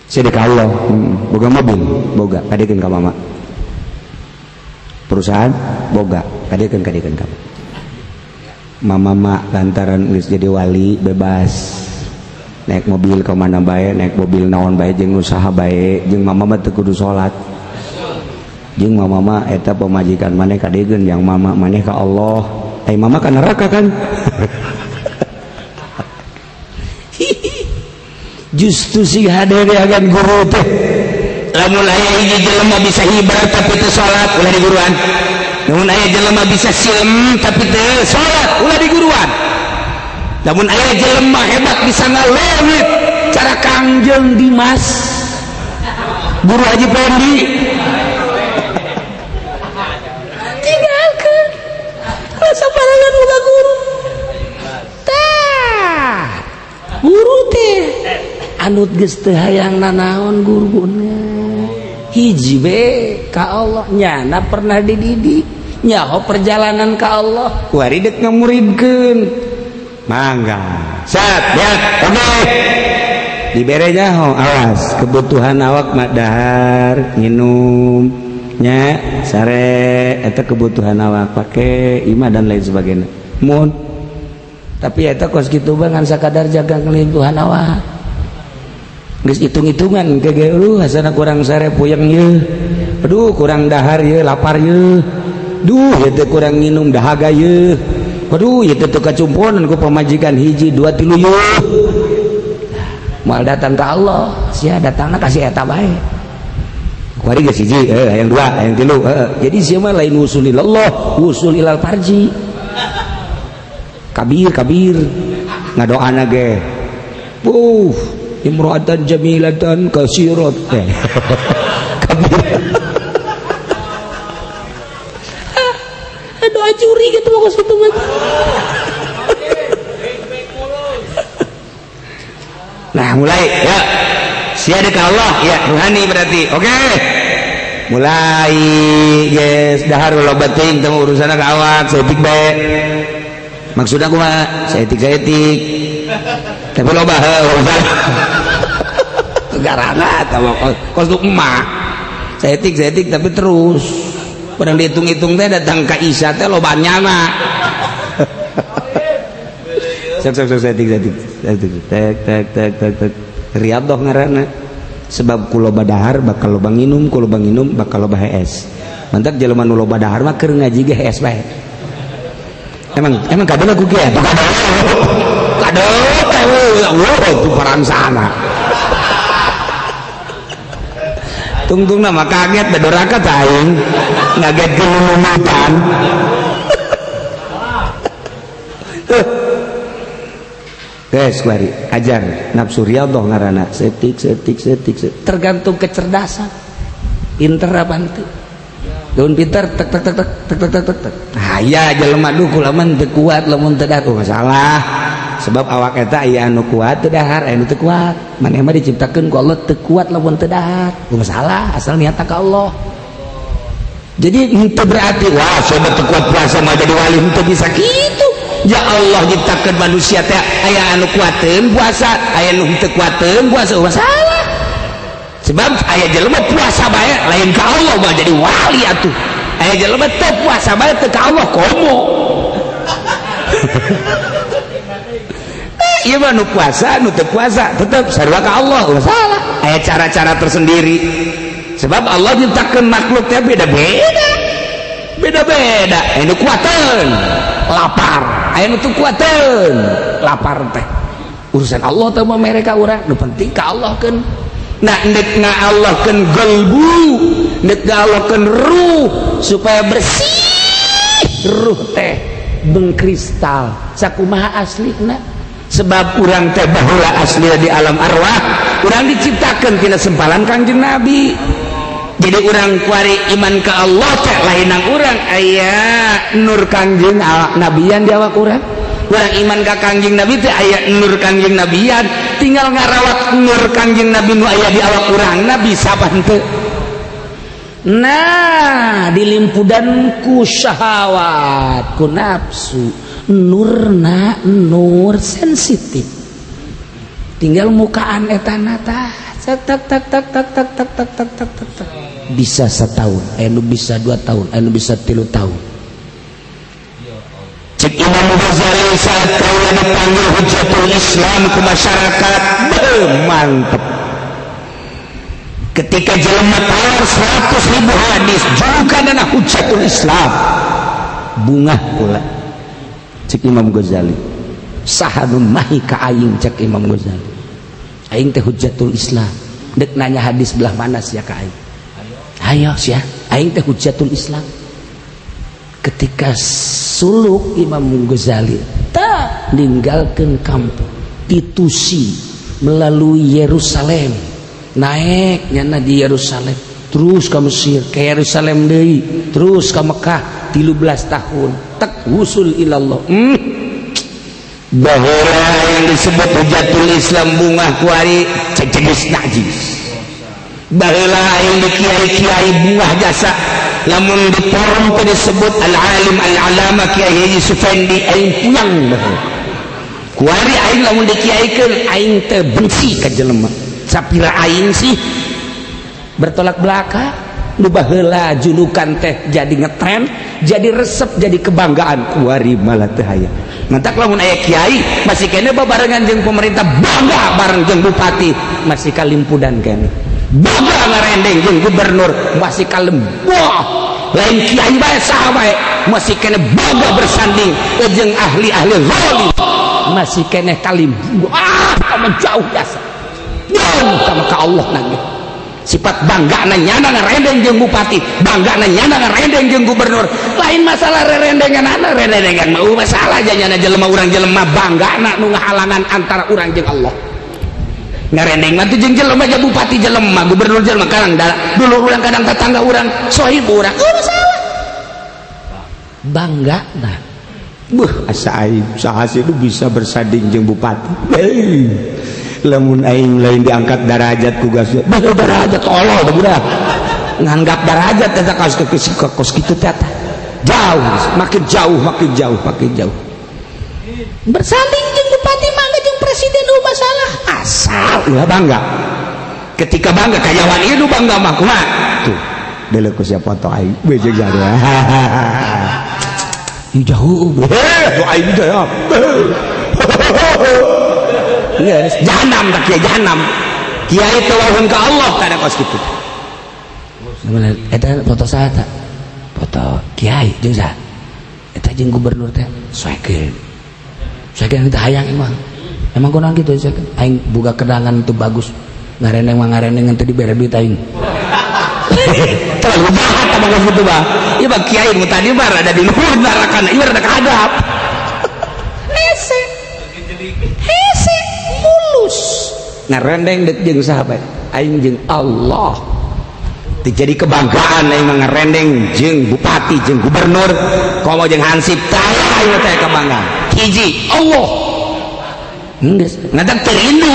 sedekah Allah. Boga mobil boga kadekeun ka mama, perusahaan boga kadekeun ka mama lantaran geus jadi wali bebas naik mobil ka mana bae, naik mobil naon bae jeung usaha bae, jeung mama mah teu kudu salat, jeung mama mah eta pemajikan maneh kadegeun yang mama maneh ka Allah, mama ka neraka kan. Justru si hadir agan guru teh lamun aya hiji jelema bisa hibar tapi teu salat ulah di guruan, lamun aya jelema bisa silem tapi teu salat ulah di guruan, lamun aya jelema hebat bisa ngalewit cara Kangjeng Dimas guru Haji Pendi tinggalkeun rasa parangan ulah guru tah guru teh anut geus teu hayang nanaon guruna hiji be ka Allah nyana pernah dididik nyaho perjalanan ka Allah kuari dek ngamuridkeun mangga sat ya oke dibere nyaho awas kebutuhan awak mak dahar nginum nya sare eta kebutuhan awak pake imah dan lain sebagainya mun tapi eta kos kitu bangan sakadar jaga kelintuhan awak geus hitung-hitungan kege hasana kurang sare puyeng ye aduh kurang dahar ye lapar ye duh ye teh kurang nginum dahaga ye aduh ye teh teu kacumponan ku pamajikan hiji 2 3 ye moal datang ka Allah sia datangna kasih eta bae kuari geus hiji hayang 2 hayang 3 jadi sia mah lain usulillah usul ilal farji kabir ngadoana ge imro'atan jamilatan kasirat kabir doa curi gitu bagus itu mah nah mulai ya siada ke Allah ya rohani berarti oke mulai guys dahar loba teuing teu urusana ka awak saeutik bae maksudna kumaha saeutik tapi loba urusan garana atau kos untuk emak setik tapi terus padang dihitung-hitung teh datang ke Isya teh lobanya mah sok setik tek riadoh ngaranna sebab ku loba dahar bakal loba nginum ku loba nginum bakal loba HS mantap jelema nu loba dahar mah keur ngaji ge HS bae emang kadang aku ge kadang itu perang sana tungtung nama kaget bedoraka taing ngaget kelumutan guys kuari ajar nafsu riyadhah ngaranna setik tergantung kecerdasan pinter apa itu daun pinter tek nah ya jelema duh kulaman teu kuat lamun teu datu masalah sebab awak eta aya anu kuat teu dahar aya anu teu kuat maneh mah diciptakeun ku Allah teu kuat lamun teu dahar teu masalah asal niatna ka Allah jadi henteu berarti wah sobat teu kuat puasa mah jadi wali henteu bisa kitu ya Allah ciptakeun manusia teh aya anu kuateun puasa aya anu teu kuateun puasa masalah sebab aya jelema puasa bae lain ka Allah mah jadi wali atuh aya jelema teu puasa bae teu ka Allah komo iya mah nu puasa nu teu puasa tetep sarua ka Allah salah aya cara-cara tersendiri sebab Allah nyiptakeun makhluk teh beda-beda aya nu kuateun lapar aya nu teu kuateun lapar teh urusan Allah teh mah mereka urang nu penting ka Allah keun nah ndek ngaalahkeun qalbu ndek ngaalahkeun ruh supaya bersih ruh teh bengkristal sakumaha aslina sebab urang teh baheula asli di alam arwah urang diciptakeun tina sempalan Kangjeng Nabi jadi urang kuari iman ka Allah teh lainang urang aya nur Kangjeng Nabian di awak urang urang iman ka Kangjeng Nabi teh aya nur Kangjeng Nabian tinggal ngarawat nur Kangjeng Nabi nu aya di awak urangna bisa henteu nah dilimpudan ku syahwat ku nafsu nurna nur sensitif tinggal mukaan etana tah tak tak tak tak tak tak tak tak tak tak tak tak bisa setahun anu bisa 2 tahun anu bisa 3 tahun. Cek Imam Ghazali saat kaula dipanggil Hujjatul Islam ke masyarakat mantep ketika jelema tawar 100.000 hadis juga dana Hujjatul Islam bunga pula cek Imam Ghazali sahanun mahi ka aing cek Imam Ghazali aing teh Hujjatul Islam dek nanya hadis belah mana sia ka aing ayo sia aing teh Hujjatul Islam. Ketika suluk Imam Ghazali tak ninggalkeun kampung titusi melalui Yerusalem naik nyana di Yerusalem terus ke Mesir ke Yerusalem deui terus ke Mekah 13 tahun tak wusul ilallah. Baheula yang disebut Hujjatul Islam bunga kuari cegeus najis baheula yang dikiai-kiai bunga jasa lamun di forum teh disebut al-alim al-alama Kiai Haji Sufendi aing puyang baheula kuari aing lamun dikiaikeun aing teh benci ka jelema sapira aing sih bertolak belakang nu baheula julukan teh jadi ngetren jadi resep jadi kebanggaan kuari malah teu aya mantak lamun aya kiai masih kene babarengan jeung pemerintah bangga bareng jeung bupati masih kalimpudan kene bangga ngarendeng jeung gubernur masih kalem wah lain kiai bae saha bae masih kene bangga bersanding jeung ahli-ahli zalim masih kene kalim kamu jauh biasa jauh sama ka Allah nage sifat bangga nyana ngarendeng jeung bupati bangga nyana ngarendeng jeung gubernur lain masalah rerendengan ana rerendengan mau masalah aja nyana jelema urang jelema bangga nu ngahalangan antara urang jeung Allah ngarendeng mah teh jeung jelema aja bupati jelema gubernur jelema kadang dulu urang kadang tetangga urang sohib urang masalah bangga nah asa aing saha sih lu bisa bersanding jeung bupati lamun aing lain diangkat derajat ku gas derajat Allah budak nganggap derajat teh kos kitu teh jauh makin jauh bersanding jeung bupati mangga jeung presiden lu masalah asal ulah bangga ketika bangga kayawan ieu bangga mah kumaha tuh deuleu ku sia foto aing beje jadi ih jauh tuh aing teh yes jahanam tak kiai jahanam kiai tawahun ka Allah kada kos kitu eta foto saha eta foto kiai jeung saha eta jeung gubernur teh soekeun kita hayang emang kunaon kitu aing buka kedangan itu bagus ngareneng mah ngareneng teh dibere duit aing terlalu jahat abang kitu bah ieu mah kiai nu tadi mah ada di luhur neraka ieu rada kahadap hese mulus ngarendeng dek jeung saha bae aing jeung Allah jadi kebanggaan aing ngarendeng jeung bupati jeung gubernur komo jeung hansip taya ieu teh kebanggaan hiji Allah geus ngadak terindu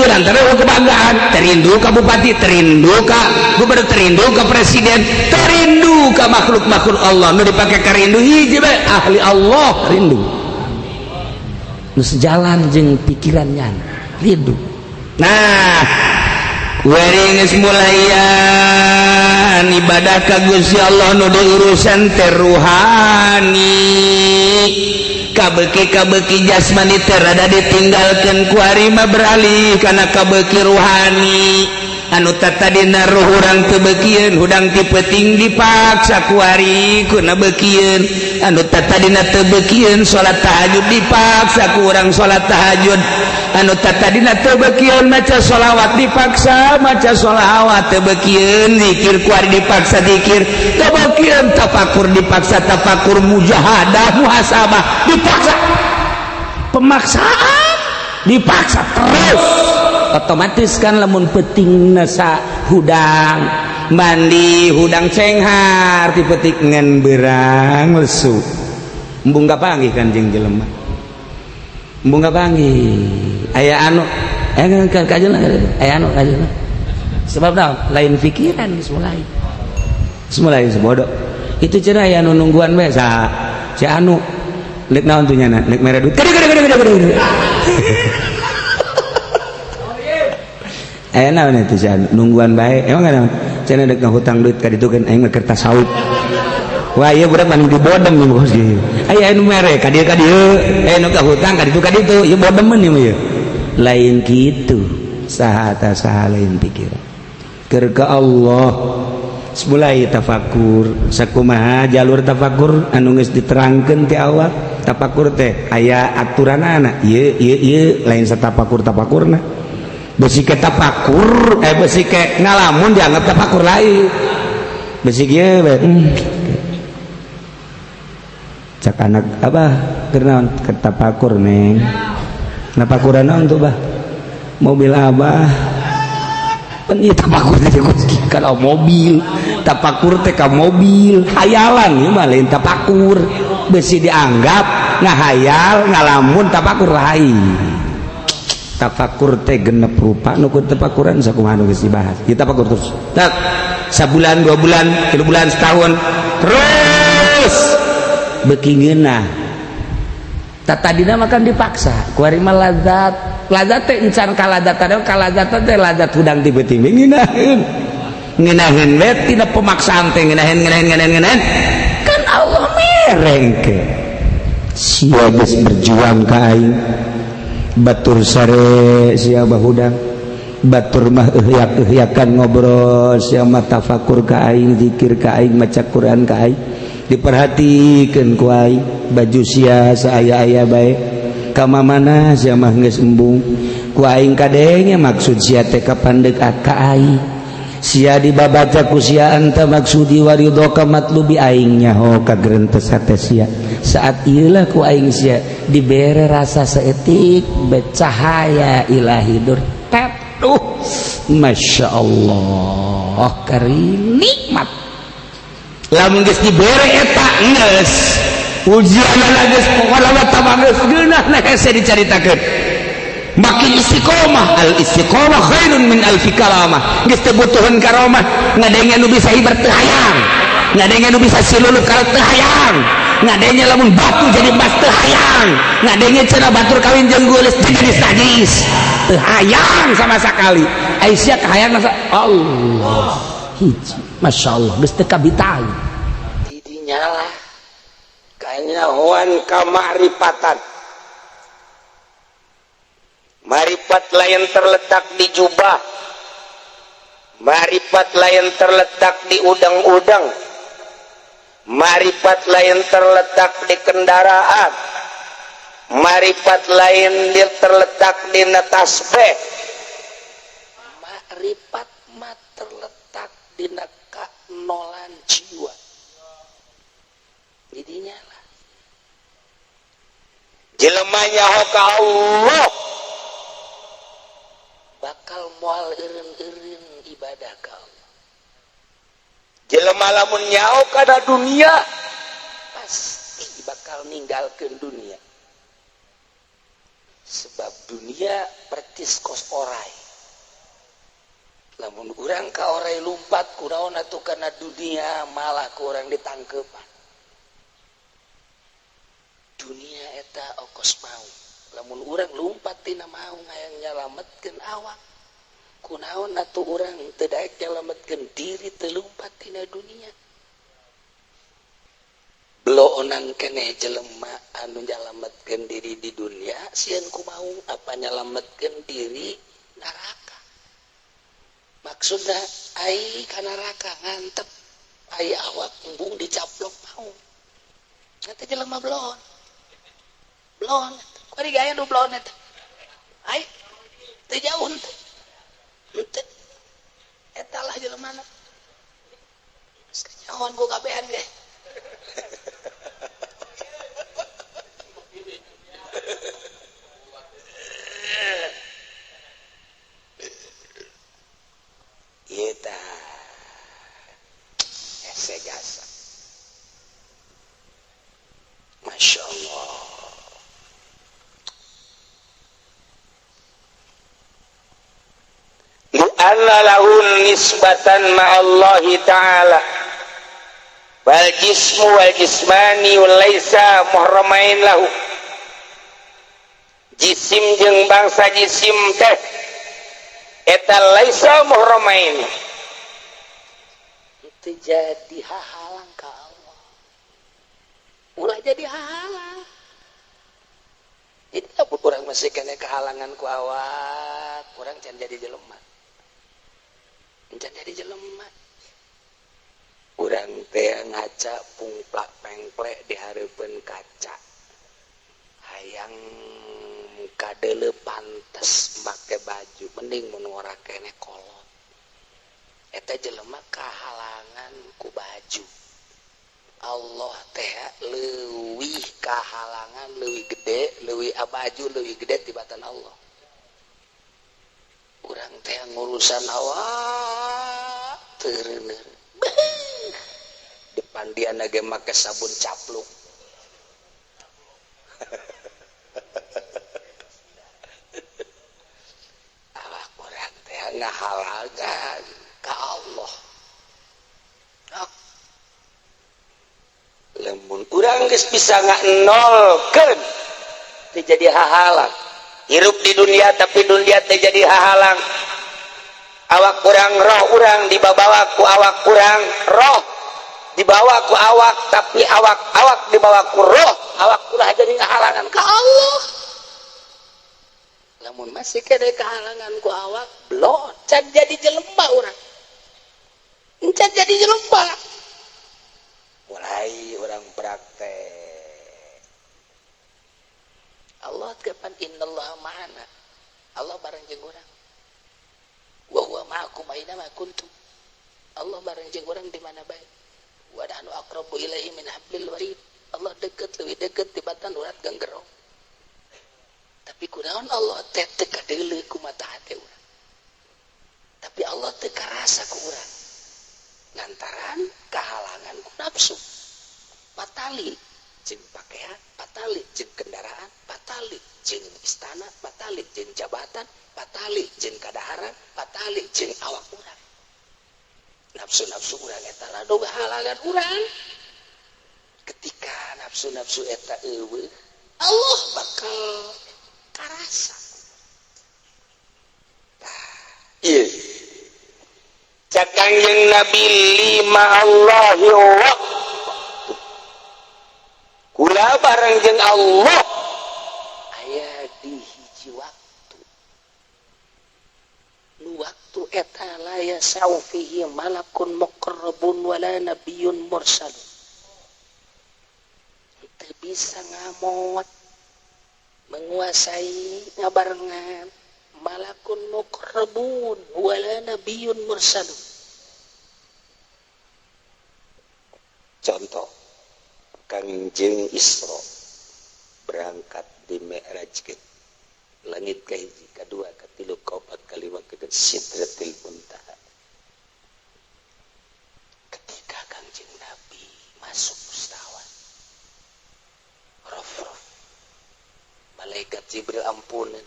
antara kebanggaan terindu ka bupati terindu ka gubernur terindu ka presiden terindu ka makhluk-makhluk Allah nu dipake ka rindu hiji bae ahli Allah rindu nu sejalan jeung pikirannya rindu nah kuring geus mulayan ibadah ka Gusti Allah nu urusan teh ruhani kabeuki jasmani teh rada ditinggalkeun ku ari mah beralih kana kabeuki ruhani anu tatadina ruh urang teu beukieun hudang ti peuting dipaksa ku ari kuna beukieun anu tatadina teu beukieun salat tahajud dipaksa ku urang salat tahajud anu tatadina teu beukieun maca sholawat dipaksa maca sholawat teu beukieun zikir ku ari dipaksa zikir teu beukieun tafakur dipaksa tafakur mujahadah muhasabah dipaksa pemaksaan dipaksa terus otomatis kan lamun peuting nasa hudang mandi hudang cenghar ti peuting ngan beurang lesu embung kapanggih kan jeung jelema embung kapanggih aya anu kajeuna aya anu kajeuna sebab naon lain pikiran geus mulai sebodoh itu cenah aya anu nungguan bae saha si anu lek naon tuh nyana lek mere duit gede naon itu cenah nungguan bae emang naon cenah dek ngahutang duit ka ditu kan aing mah kertas saup wah ieu budak mah dibodem ieu bos ieu aya anu mere ka dieu nu kahutang ka ditu ieu bodem ieu lain kitu saha lain pikiran keur ka Allah mulai tafakur sakumaha jalur tafakur anu geus diterangkeun ti awak tafakur teh aya aturanana ieu lain satafakurna besi ke tafakur besi ke ngalamun dianggap tafakur lain besi ieu cak anak abah keur naon ke tafakur neng nafakuran naon tuh bah mobil abah pan ieu tafakur teh kalau mobil tafakur teh ka mobil hayalan ieu mah lain tafakur besi dianggap ngahayal ngalamun tafakur lain tafakur teh genep rupa nu tafakuran sakumaha nu geus dibahas ieu tafakur terus tak sabulan 2 bulan 3 bulan setahun terus beuki ngeunah tadina makan dipaksa kuari mah lazat teh encan kalazatan teh lazat hudang tibe-tibe ngeunaheun we tina pemaksaan teh ngeunaheun kan Allah merengke sia geus berjuang ka aing batur sare sia bahudang batur mah euyak-euyakan ngobrol sia mah tafakur ka aing zikir ka aing maca Quran ka aing diperhatikeun ku aing baju sia saaya-aya bae ka mamana sia mah geus embung ku aing kadenge maksud sia teh kapandeukat ka aing sia dibabaca ku sia anta maksudi waridhoka matlubi aing nyaho kagrentes hate sia saat ieu lah ku aing sia dibere rasa saeutik becahaya ilahi dur masyaallah karim nikmat lamun geus dibere eta geus ujianna geus pokona tambah geus geunah nah hese dicaritakeun makin istiqomah al istiqomah khairun min alfi kalamah geus teu butuheun karamah ngadenge nu bisa ibar teu hayang ngadenge nu bisa silulup ka teu hayang ngadenge lamun batu jadi emas teu hayang ngadenge cenah batur kawin jeung geulis jadi sadis teu hayang sama sakali Aisyah kahayang Allah hiji masyaallah geus teu kabitahi didinya lah kanyahoan ka ma'rifatan ma'rifat lain terletak di jubah ma'rifat lain terletak di udang-udang ma'rifat lain terletak di kendaraan ma'rifat lain terletak di tasbih ma'rifat mah terletak di nolan jiwa didinya lah jelema nyaho ka Allah bakal moal eureun-eureun ibadah ka Allah jelema lamun nyaho kana dunia pasti bakal ninggalkeun dunia sebab dunia pertis kos orai lamun urang ka orai lumpat kunaon atuh kana dunia malah ku urang ditangkeupan dunia eta okos mau lamun urang lumpat tina mau ngayang nyalametkeun awak kunaon atuh urang teu daek nyalametkeun diri teu lumpat tina dunia beloonan keneh jelema anu nyalametkeun diri di dunia sieun kumaha apa nyalametkeun diri neraka maksudna ai ka neraka ngantep ai awak embung dicaplok mau eta jelema belon kuari gaya nu belon eta ai teu jauh teu eta lah jelemana nyahoan ku kabehan ge Ita ese jasa Masya Allah li'anna lahun nisbatan ma'allahi ta'ala wal jismu wal jismani wal laisa muhramain lahu jisim jeung bangsa jisim teh eta laisa muhramain itu jadi hahalang ka Allah ulah jadi hahalang jadi apa kurang masih kena kehalangan ku awak kurang can jadi jelema can jadi jelema urang teh ngaca pungplak pengplek di hareupeun kaca hayang kadele pantes make baju mending mun ora kene kolot eta jelema kahalangan ku baju Allah teh leuwih kahalangan leuwih gede leuwih abaju leuwih gede tibatan Allah urang teh ngurusan awak teureuneur depan dia nage make sabun capluk awak urang teh ngahalangan ka Allah lamun urang geus bisa nolkeun teh jadi hahalang hirup di dunia tapi dunia teh jadi hahalang awak kurang roh urang dibawa ku awak kurang roh dibawa ku awak tapi awak dibawa ku roh awak ulah jadi halangan ka Allah lamun masih kene kehalangan ku awak belum can jadi jelema urang can jadi jelema mulai urang praktek Allah kapan innallaha ma'ana Allah bareng jeung urang wa huwa ma'akum aina ma kuntum Allah bareng jeung urang di mana bae wa nahnu aqrabu ilaihi min hablil warid Allah deket leuwih deket tibatan urat ganggerong tapi kunaon Allah teh teu kadeuleu ku mata hate urang tapi Allah teu karasa ku urang lantaran kahalangan ku nafsu patali jeung pakaian patali jeung kendaraan patali jeung istana patali jeung jabatan patali jeung kadaharan patali jeung awak urang nafsu-nafsu urang eta ladoga halangan urang ketika nafsu-nafsu eta eueuh Allah bakal karasa ieu cak Kangjeng Nabi lima Allahi wa kula bareng jeung Allah aya di hiji waktu nu waktu eta la yasau fihi malakun muqarrabun wala nabiyyun mursal teu bisa ngamot menguasai ngabarengan malakun muqarrabun wala nabiyyun mursal contoh Kangjeng Isra berangkat di Mi'raj ke langit ke hiji kadua katilu kaopat kalima ke Sidratil Muntaha ketika Kangjeng Nabi masuk mustawan rof malaikat Jibril ampunan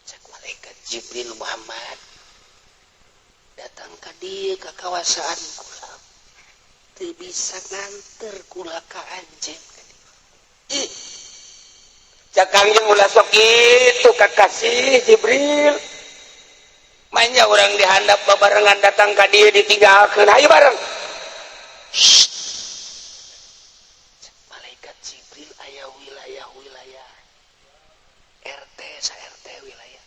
cek malaikat Jibril Muhammad datang ka dieu ka kawasaan kula teu bisa nganter kula ka anjeun ih cak Kangjeng ulah sok kitu kakasih Jibril mainnya orang dihandap babarengan datang ka dieu ditinggalkeun hayu bareng malaikat Jibril aya wilayah RT sa RT wilayah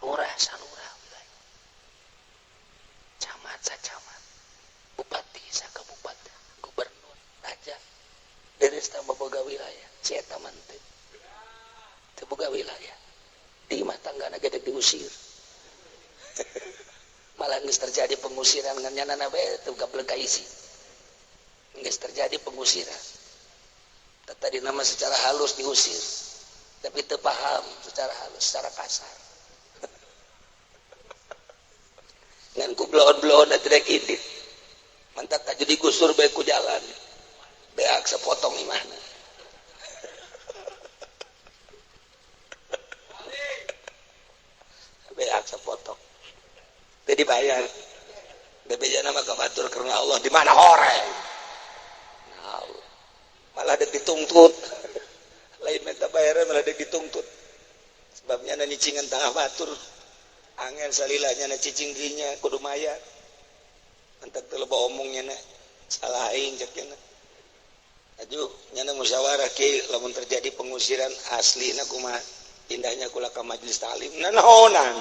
lurah sa lurah wilayah camat sa camat bupati sa kabupaten gubernur raja deres tambah boga wilayah si eta mah teu boga wilayah di imah tanggana gede diusir malah geus terjadi pengusiran ngan nyanana bae teu gablek ka isi geus terjadi pengusiran tadi nama secara halus diusir tapi teu paham secara halus secara kasar ngan ku blon-blon teh kidik mantak ka jadi gusur bae ku jalan beak sapotong imahna beak sapotong teu dibayar bebejana mah kabatur karena Allah di mana horeng nah, malah ada dituntut lain minta bayaran malah ada dituntut sebabnya na nyicingan tengah batur angin salilahnya na cicing dirinya kudu mayat antak teu loba omongnya na salah aing cek na aju nyana musyawarah ki lamun terjadi pengusiran aslina kumaha pindahnya kula ka majelis taklim naonan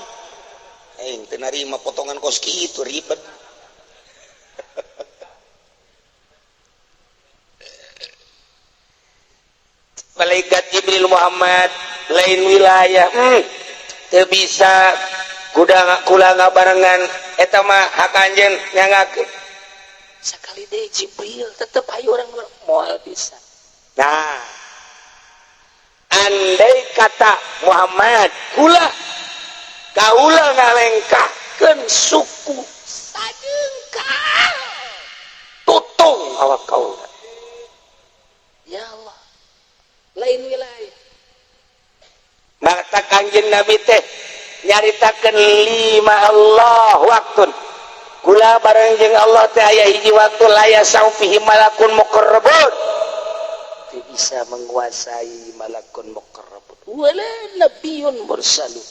aing teu narima potongan kos kitu ribet malaikat Jibril Muhammad lain wilayah teu bisa kula ngabarengan eta mah hak anjeun nyangakeun sakali deui Jibril tetep hayu urang moal bisa nah andai kata Muhammad kula kaula ngalengkahkeun suku sajengkal tutung awak kaula ya Allah lain wilayah mata kanjeng Nabi teh nyaritakeun 5 Allah waktun kula bareng jeung Allah teh aya hiji waktu laya saufihi malakun muqarrabun teu bisa menguasai malakun muqarrabun wala nabiyyun mursalun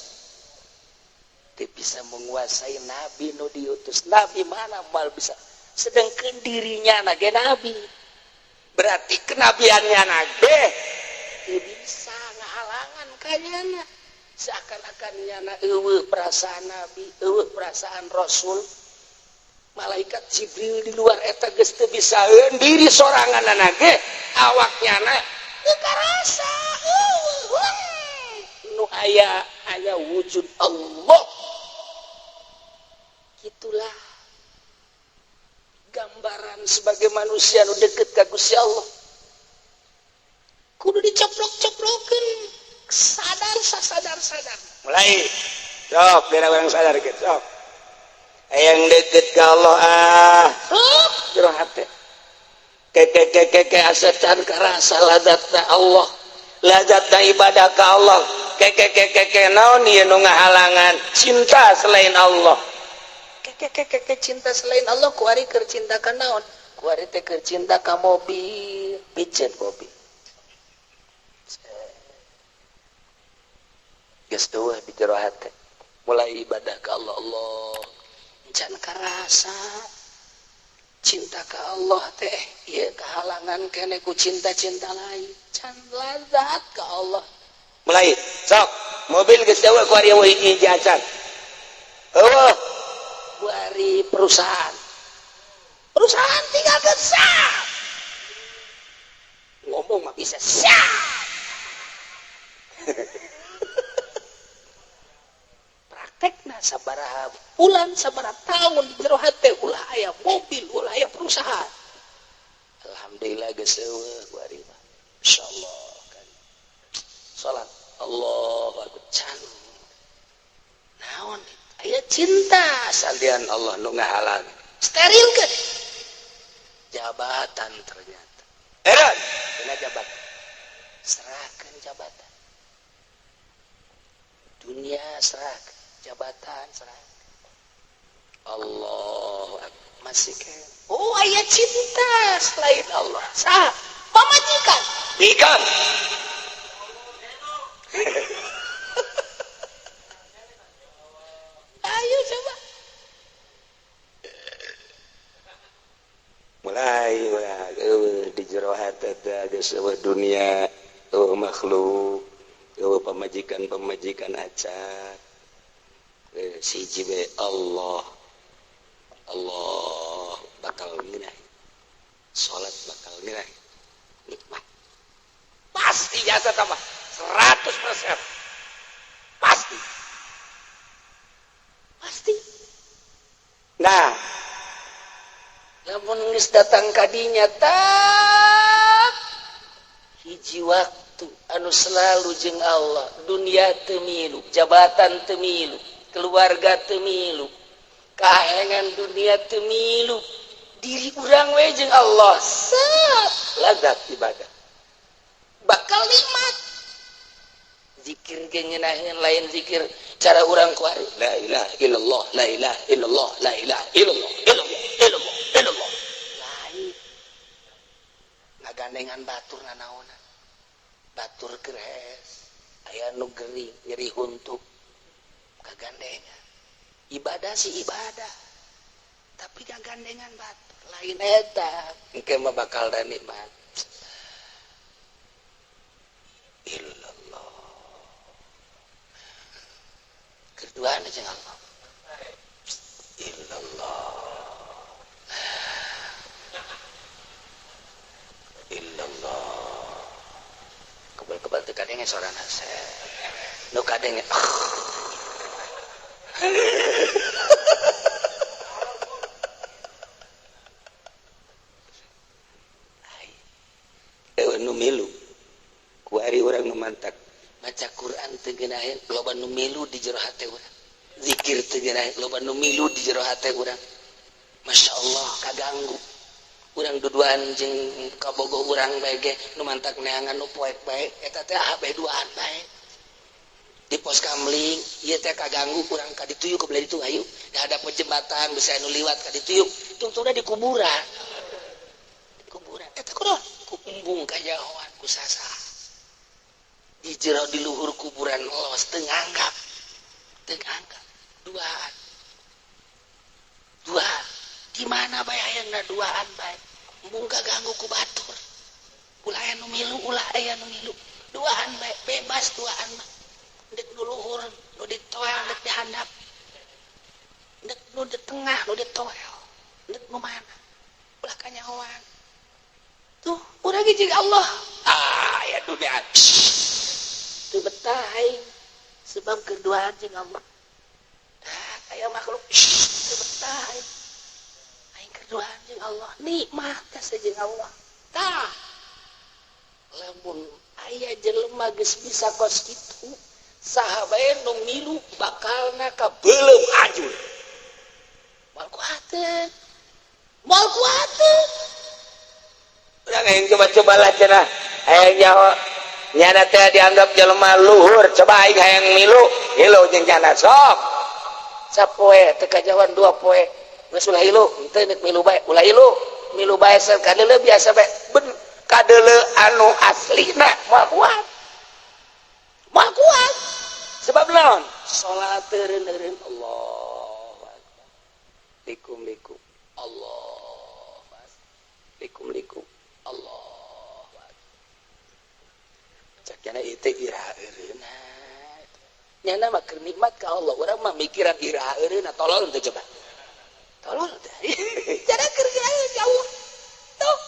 teu bisa menguasai nabi nu diutus nabi mana mal bisa sedengkeun dirinya na ge nabi berarti kenabiannya na ge teu bisa ngahalangan kanyana seakan-akan nyana eueuh perasaan nabi eueuh perasaan rasul malaikat Jibril di luar eta geus teu bisaeun diri soranganna ge awaknya na teu karasa nu aya wujud Allah gitulah gambaran sebagai manusia nu deket ka Gusti Allah kudu dicoplok-coplokeun sadar mulai sok dina urang sadar gitu sok yang deket ke Allah jero hate ke asetan karasa ladatna Allah ladatna ibadah ka Allah ke naon ieu nu ngahalangan cinta selain Allah ke cinta selain Allah kuari keur cinta ka naon kuari teh keur cinta ka mobil piceun mobil geus eueuh di jero hate mulai ibadah ka Allah can karasa cinta ka Allah teh ieu kahalangan keneh ku cinta-cinta lain can lazat ka Allah mulai sok mobil geus eueuh ku ari hiji acan eueuh ku ari perusahaan tinggal gesah ngomong mah bisa sah praktekna sabaraha bulan sabaraha tahun di jero hate ulah aya mobil ulah aya perusahaan alhamdulillah geus eueuh ku ari mah insyaallah kan salat Allahu akbar can naon aya cinta salian Allah nu ngahalang steril kan jabatan ternyata dina jabatan serahkeun jabatan dunia serahkeun jabatan serah Allah masih kan oh aya cinta selain Allah sah pamajikan ikan ayo coba mulai di jero hate geus eueuh dunia eueuh makhluk eueuh pamajikan acak siji we Allah bakal ngeunah salat bakal ngeunah nikmat pasti jasa tambah 100% pasti nah lamun geus datang kadinya tak hiji waktu anu selalu jeung Allah dunia teu milu jabatan teu milu keluarga teu milu kahengan dunia teu milu diri urang we jeung Allah lazat ibadah bakal nikmat zikir ge ngeunaheun lain zikir cara urang kuari la ilaha illallah la ilaha illallah la ilaha illallah illallah lain ngagandengan batur nanaonan batur keres aya nu gering nyeri huntuk kagandengan ibadah sih ibadah tapi kagandengan batur lain eta engke mah bakal da nikmat illallah keduaan aja Allah illallah illallah kebal-kebal teu kadenge sorana nu kadenge nu milu ku ari urang nu mantak maca Quran teu geunaheun loba nu milu di jero hate urang zikir teu geunaheun loba nu milu di jero hate urang masyaallah kaganggu urang duduan jeung kabogo urang bae ge nu mantak neangan nu poek bae eta teh bae duaan bae di pos kamling ieu teh kaganggu urang ka ditu ke belah ditu ayu da ada jembatan bisa nu liwat ka ditu tungtungna di kuburan eta kunaon ku embung kajahoan ku sasa di jero di luhur kuburan los teu nganggap duaan di mana bae hayangna duaan bae embung kaganggu ku batur ulah aya nu milu ulah aya nu milu duaan bae bebas duaan mah dek nu luhur nu di toel dek di handap dek nu di tengah nu di toel dek nu mana ulah kanyahoan tuh urang jeung Allah ya dunia teu betah aing sebab keduaan jeung Allah aya makhluk teu betah aing keduaan jeung Allah nikmat jeung Allah tah lamun aya jelema geus bisa kos kitu saha bae nu milu bakalna ka beuleuh ajul moal kuateun urang aing coba-coba lah cenah hayang nyaho nyana teh dianggap jelema luhur coba aing hayang milu hilu jeung nyana sok sapoe teu kajawan 2 poe geus ulah hilu henteu neuk milu bae ulah hilu milu bae sakadeuleuk biasa bae ben kadeuleuk anu aslina moal kuat sebab naon salat teureun-eureun Allahu akbar likum Allah likum Allah cakna ieu teh iraha-eureuna nyana mah keur nikmat ka Allah urang mah mikiran iraha-eureuna tolol teh coba tolol teh cara keur iraha ka Allah tuh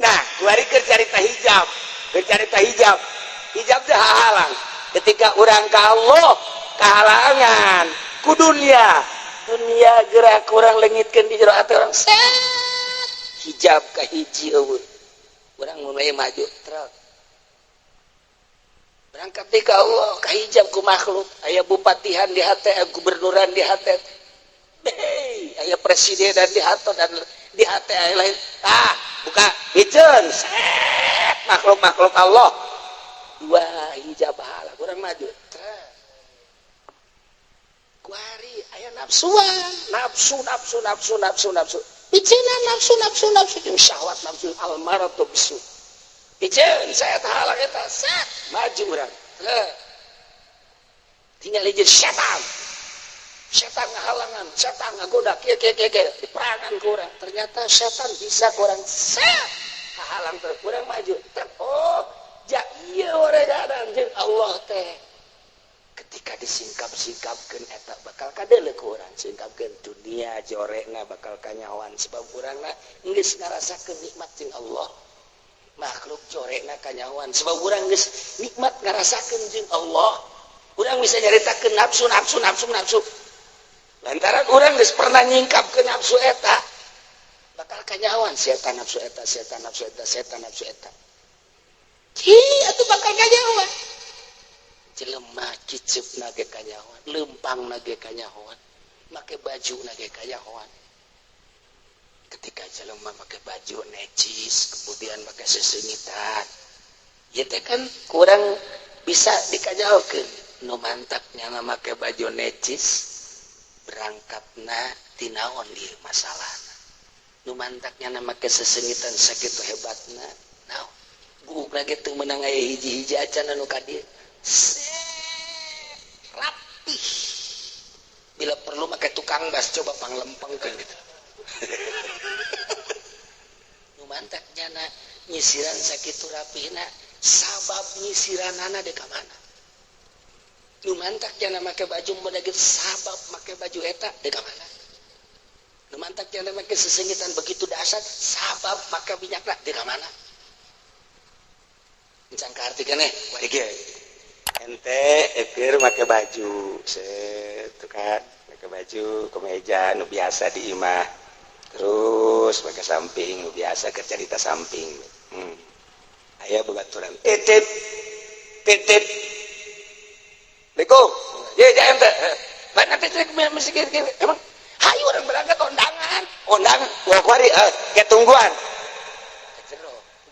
nah kuari keur carita hijab hijab teh halang ketika urang ka Allah kahalangan ku dunia gerak urang leungitkeun di jero ati urang set hijab ka hiji eueuh urang mulai maju truk berangkat di ka Allah ka hijab ku makhluk aya bupatihan di hate aya gubernuran di hate aya presidenan di hate dan di hate aya lain buka hijeun set makhluk Allah dua hijab bahala urang maju truk kuari aya nafsu biceuna nafsu jeung syahwat nafsu almaratu bisu biceun saya tahalang eta set maju urang tinggal ieu setan ngahalangan setan ngagoda kieu diperangan ku urang ternyata setan bisa ku urang set hahalang terus urang maju ja ieu oregadan jeung Allah teh ketika disingkap-singkapkeun eta bakal kadeuleuk ku urang singkapkeun dunia jorekna bakal kanyawan sebab urangna geus ngarasakeun nikmat jeung Allah makhluk jorekna kanyawan sebab urang geus nikmat ngarasakeun jeung Allah urang bisa nyaritakeun nafsu lantaran urang geus pernah nyingkapkeun nafsu eta bakal kanyawan setan nafsu eta atuh bakal kanyawan jelema cicipna ge kanyawan leumpangna ge kanyawan make bajuna ge kanyawan ketika jelema make baju necis kemudian make sesengitan ieu teh kan kurang bisa dikajaokeun nu mantapnya make baju necis berangkatna ti naon ieu masalahna nu mantapnya make sesengitan sakitu hebatna naon gugukna ge teu meunang aya hiji-hiji acan anu ka dieu rapih bila perlu make tukang bas coba panglempengkeun gitu nu mantak nyana nyisiran sakitu rapihna sabab nyisiranana de ka mana nu mantak nyana make baju modagit sabab make baju eta de ka mana nu mantak nyana make sesengitan begitu dahsyat sabab make minyakna de ka mana encan kaartikeun bari ge ente keur make baju tuh kan make baju kemeja nu biasa di imah terus make samping nu biasa keur carita samping aya babaturan titip Assalamualaikum ye jaem teh mana titip mesti emang hayu urang berangkat ondangan gua kuari ke tungguan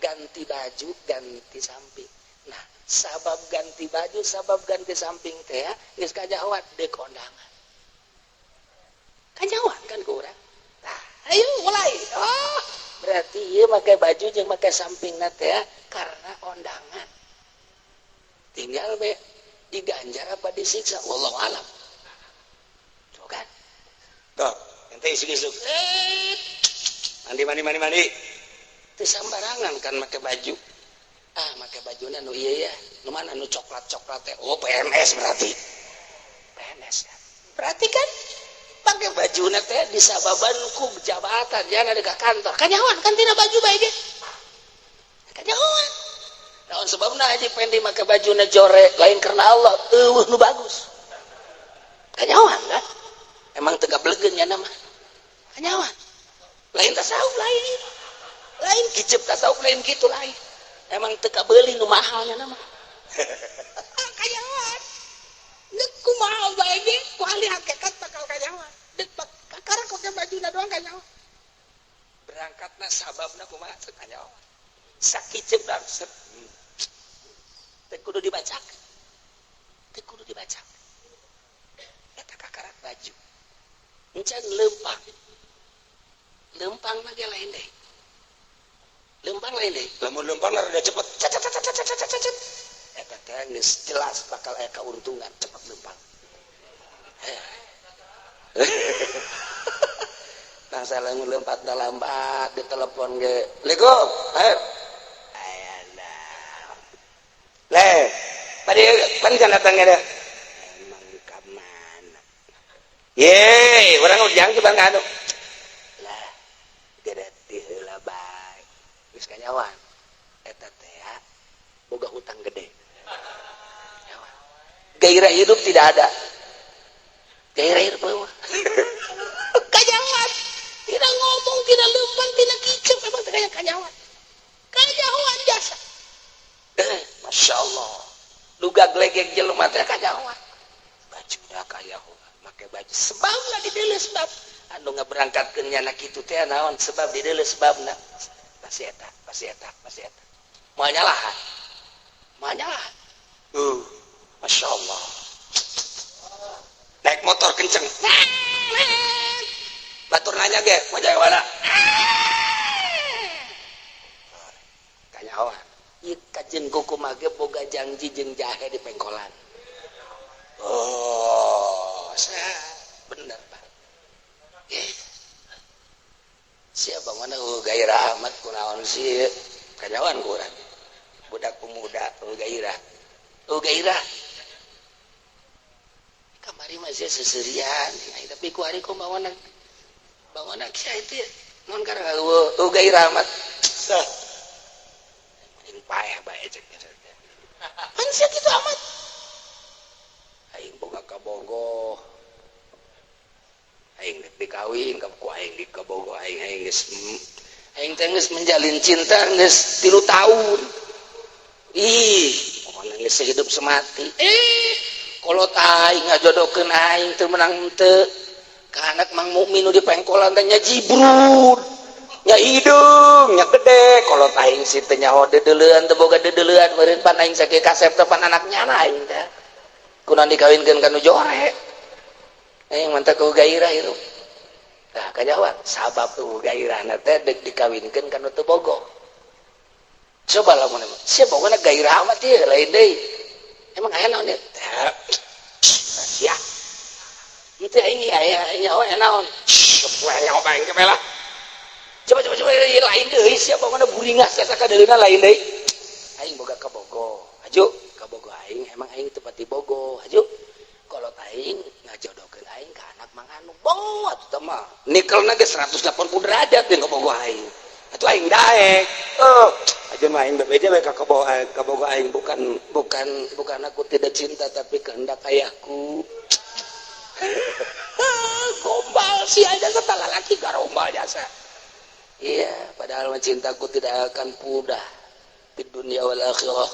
ganti baju ganti samping nah sabab ganti baju sabab ganti samping teh geus kajawat deuk kondangan kajawat kan ku urang tah ayo mulai berarti ieu make baju jeung make sampingna teh karena kondangan tinggal be diganjar apa disiksa wallahu alam tuh kan tuh ente isuk-isuk mandi teu sambarangan kan make baju make bajuna nu ieu ya nu mana nu coklat-coklat teh PNS berarti PNS kan berarti kan pakai bajuna teh disababan ku jabatan jangan ada ke kantor kanyawan kan tina baju bae ge kanyawan naon sebabna haji pendi make bajuna jorek lain karena Allah nu bagus kanyawan kan emang teu gablegeun nya mah kanyawan lain tasawuf lain kicep tasawuf lain kitu lain emang teu kabeuli nu mahalnya nama kanyawan deuk ku mahal bae ge ku ahli hakikat bakal kanyawan deuk kakara kok bajuna doang kanyawan berangkatna sababna kumaha teu kanyawan sakicep dan teu kudu dibacakeun eta kakarak baju encan lempang mah ge lain deui lempang lain deh lamun lempang rada cepet cet eta teh geus jelas bakal aya kauntungan cepet lempang nah salamun lempatna lambat ditelepon ge Assalamualaikum ayana le tadi pan kan datang ge emang ka mana ye urang ujang coba nganu lah gede heula bae geus kanyawan eta teh boga hutang gede kanyawan gairah hidup tidak ada gairah hidup mah kanyawan tidak ngomong tidak lempang tidak kicep memang teh kanyawan jasa Masya Allah duga glegek jelema teh kanyawan baju dah kaya make baju sebabna dideuleu sebab anu ngaberangkatkeun nya na kitu teh naon sebab dideuleu sebabna pasti eta moal nyalahan Masya Allah naik motor kenceng batur nanya ge mau jalan mana kanyawan ieu kajen kuku mage boga janji jeung jahe di pengkolan bener Pak siapa mana gairah amat kunaon sih kanyawan kurang budak pemuda gairah kamari masih seserian tapi ku hari kok bawa anak saya itu non karena gairah amat paling payah bae cek pan sia kitu amat aing boga kabogoh aing dikawin ka ku aing di kabogoh aing teh geus menjalin cinta geus 3 tahun pokona geus hidup semati kolot aing ngajodokeun aing teu menang teu ka anak mang mukmin nu di pengkolan teh nya jibrud nya hidung nya gede kolot aing si teh nyaho dedeleuan teu boga dedeleuan meureun pan aing sakit kasep teh pan anaknya aing teh kunaon dikawinkeun ka nu jorek aing mantep ku gairah hirup tah kanyawan sabab gairahna teh deuk dikawinkeun ka nu teu boga coba lamun sia pokona gairah mah teh lain deui emang aya naon ya sia itu aing aya naon aya bae ke bela coba lain deui sia pokona buringas asa kadeulina lain deui aing boga ka Bogo aju ka Bogo aing emang aing teu pati Bogo aju kalau aing ngajodokeun aing ka anak Mang Anu boh atuh teh mah nikelna ge 180 derajat jeung ka Bogo aing atuh aing daek aja mah aing bebeja we ka Bogo aing bukan aku tidak cinta tapi kehendak ayahku gombal sih aja kata lalaki garombal jasa iya padahal cintaku tidak akan pudar di dunia wal akhirah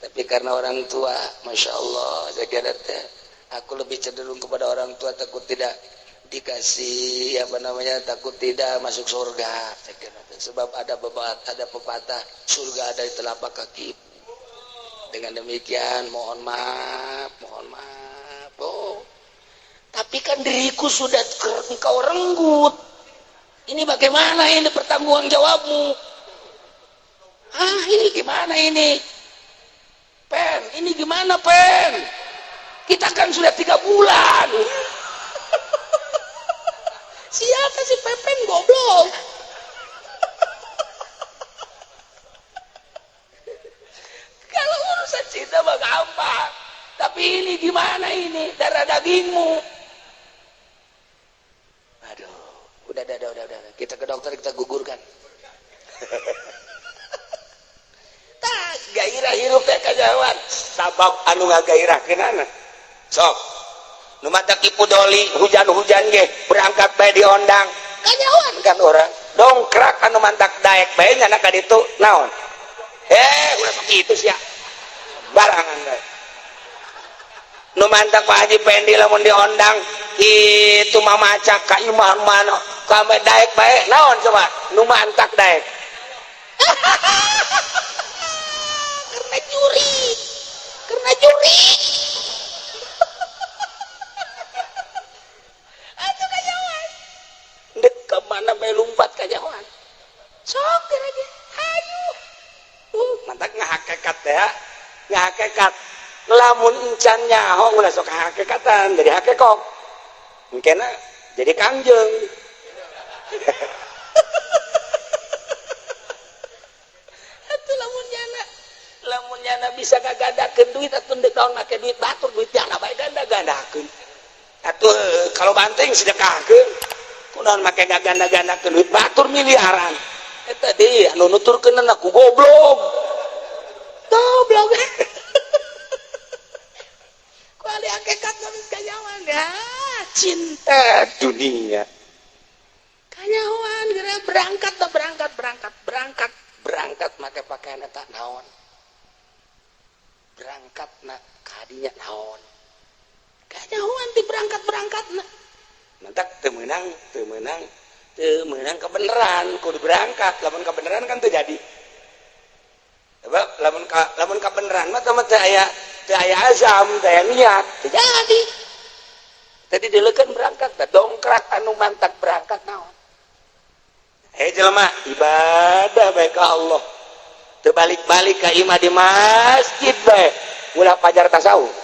tapi karena orang tua Masya Allah saya kira aku lebih cenderung kepada orang tua takut tidak dikasih takut tidak masuk surga saya kira sebab ada pepatah surga ada di telapak kaki dengan demikian mohon maaf tapi kan diriku sudah engkau renggut ini bagaimana ini pertanggungan jawabmu ini gimana ini Pen ini gimana Pen kita kan sudah 3 bulan siapa si Pepen goblok kalau urusan cinta mah gampang tapi ini gimana ini darah dagingmu aduh udah kita ke dokter kita gugurkan gairah hirup teh kajawan sabab anu ngagairahkeun anak sok nu mata kipu doli hujan-hujan ge berangkat bae diondang kanyawan kan orang dongkrak anu mantak daek bae nyana ka ditu naon udah begitu sia barangan bae nu mantak Pak Haji Pendi lamun diondang itu mah maca ka imah mana kame daek bae naon coba nu mantak daek karena juri atuh kajawan dek kemana bae lumpat kajawan sok aja ayo mantak ngahakekat ya ngahakekat lamun encan nyaho ulah sok hakekatan jadi hakekok mungkin jadi kangjeng atuh lamun nyana bisa ngagadakeun duit atuh deuk daun make duit batur duit tiana bae ganda-gandakeun atuh kalau banteng sedekahkeun kunaon make ngaganda-gandakeun duit batur miliaran eta deui anu nuturkeun aku goblok kuali hakikat geus kanyawan ya cinta dunia kanyawan geura berangkat make pakaian eta naon berangkatna kadinya naon kanyawan ti berangkatna mantak teu meunang kebenaran kudu berangkat lamun kebenaran kan teu jadi sebab lamun kebenaran mah teu aya azam teu aya niat teu jadi tadi dileukeun berangkat da dongkrak anu mantak berangkat naon jelema ibadah bae ka Allah teu balik-balik ka imah di masjid bae ulah pajar tasawuf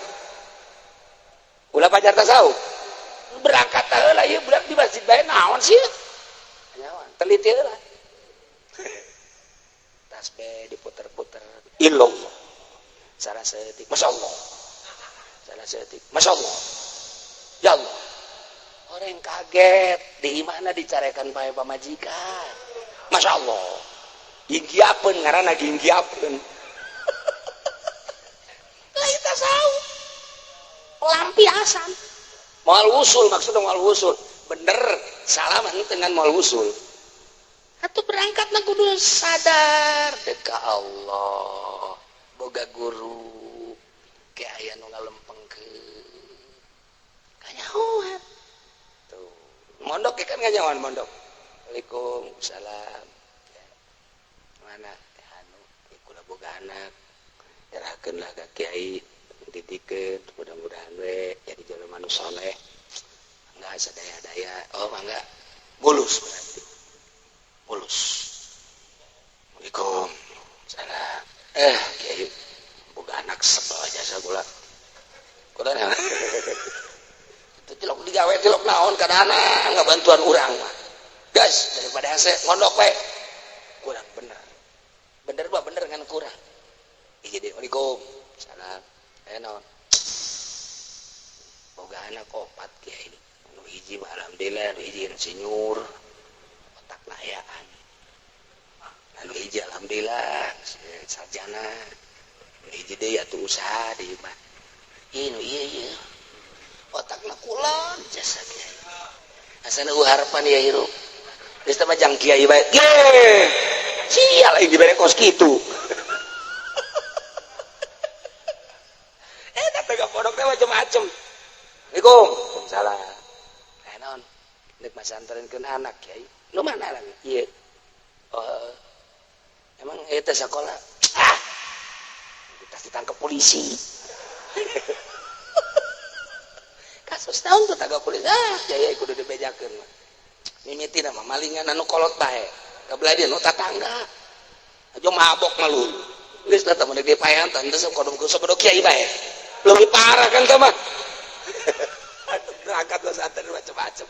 berangkat heula ieu budak di masjid bae naon sih nyawan teliti heula tasbih diputer-puter illallah salah setik masyaallah ya Allah orang kaget di mana dicarekan bae pamajikan masyaallah ginggiapeun ngaranna ginggiapeun lain tasawuf pelampiasan moal usul maksudnya moal usul bener salaman dengan moal usul atuh berangkatna kudu sadar deka Allah boga guru ke aya nu ngalempengkeun kanyawan tuh mondok kan kanyawan mondok Waalaikumsalam mana anu kula boga anak nyerahkeun lah ka kiai dititikeun mudah-mudahan we jadi jelema nu saleh enggak sadaya-daya mangga mulus berarti Pulus. Assalamualaikum. Salam. Kiai boga anak sebel aja sagula. Kudu na. Itu cilok digawe cilok naon kadana ngabantuan urang mah. Gas daripada hese ngondok we. Kurang bener. Bener mah bener ngan kurang. Iya deh, Assalamualaikum. Salam. Naon. Boga anak opat kiai. Nu hiji mah alhamdulillah, nu hiji insinyur. Otak layaan. Anu hiji alhamdulillah sarjana. Nu hiji deui atuh usaha deui mah. Inu iya. Otakna kulon jasa kiai. Asana harapan ya hirup. Geus teh mah jang kiai bae. Ge. Sial aing dibere kos kitu. Tega pondok teh macam-macam. Assalamualaikum. Waalaikumsalam. Naon? Nek masantrenkeun anak kiai. Nu mana lang? Ieu. Oh. Emang eta sakola. Kita ditangkap polisi. Kasus tahun tuh tagak polisi. Jaya kudu dibejakeun mah. Mimiti mah malingan anu kolot bae. Kabelah dia nu tatangga. Aja mabok malu. Geus datang mun dipaehan teh teu kodom ku sabdo kiai bae. Lebih parah kan tuh mah. Berangkat lo santai macam-macam.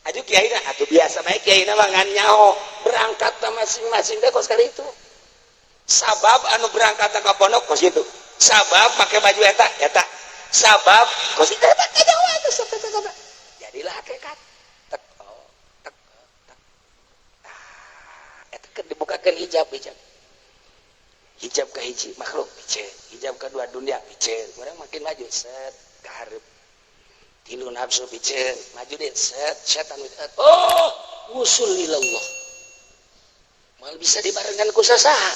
Aju kiai na, atuh biasa baik kiai na mangan nyaho berangkat masing-masing deh kos kali itu. Sabab anu berangkat ke pondok kos itu. Sabab pakai baju eta. Sabab kos itu pakai Jawa itu sabab. Jadilah hakikat. Tek. Eta kan dibukakan hijab. Hijab ke hiji makhluk piceun, hijab kedua dunia piceun. Orang makin maju set ka hareup. Tilu nafsu piceun, maju deh set setan widat. Oh, usul ilallah. Mal bisa dibarengan ku sasaha.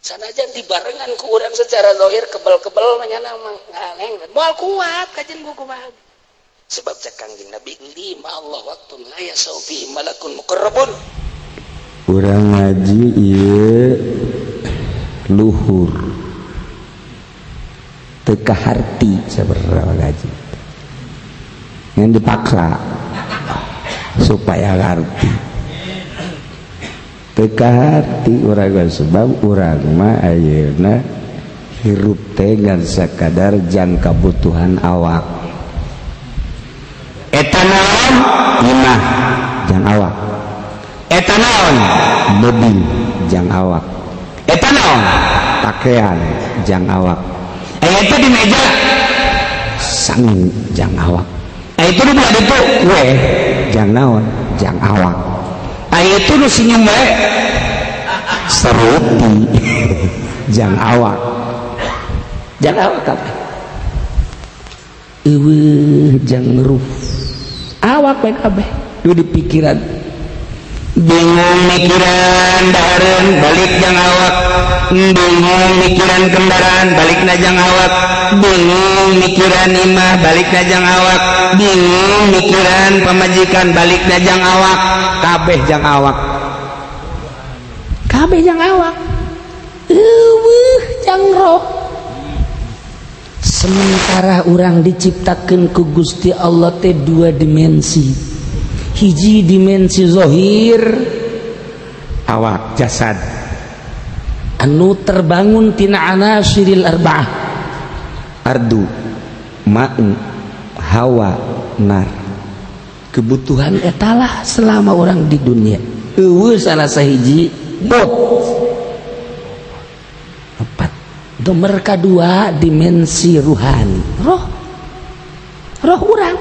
Sanajan dibarengan ku urang secara zahir kebel-kebel manyana ngaleng. Moal kuat kajen ku kumaha. Sebab cek Kangjeng Nabi lima Allah waktu la yasaufi malakun muqarrabun. Urang ngaji ieu luhur teka harti sabarang ngaji yang dipaksa supaya ngerti teka harti urang sebab urang mah ayeuna hirup teh ngan sakadar jan kabutuhan awak eta naon imah jang awak eta naon mobil jang awak eta naon pakaian jang awak itu di meja sangin jang awak itu di buat itu kue jang naon jang awak itu nu senyum we serupi jang awak kabeh eueuh jang ngeruh awak we kabeh du di pikiran bingung mikiran dahareun balik jang awak bingung mikiran kendaraan balik na jang awak bingung mikiran imah balik na jang awak bingung mikiran pamajikan balik na jang awak kabeh jang awak eueuh jang roh sementara urang diciptakeun ku Gusti Allah teh dua dimensi hiji dimensi zahir awak jasad anu terbangun tina anasiril arba'ah ardu ma'u hawa nar kebutuhan etalah selama orang di dunia eueuh salah sahiji bot empat nomor kedua dimensi ruhani roh urang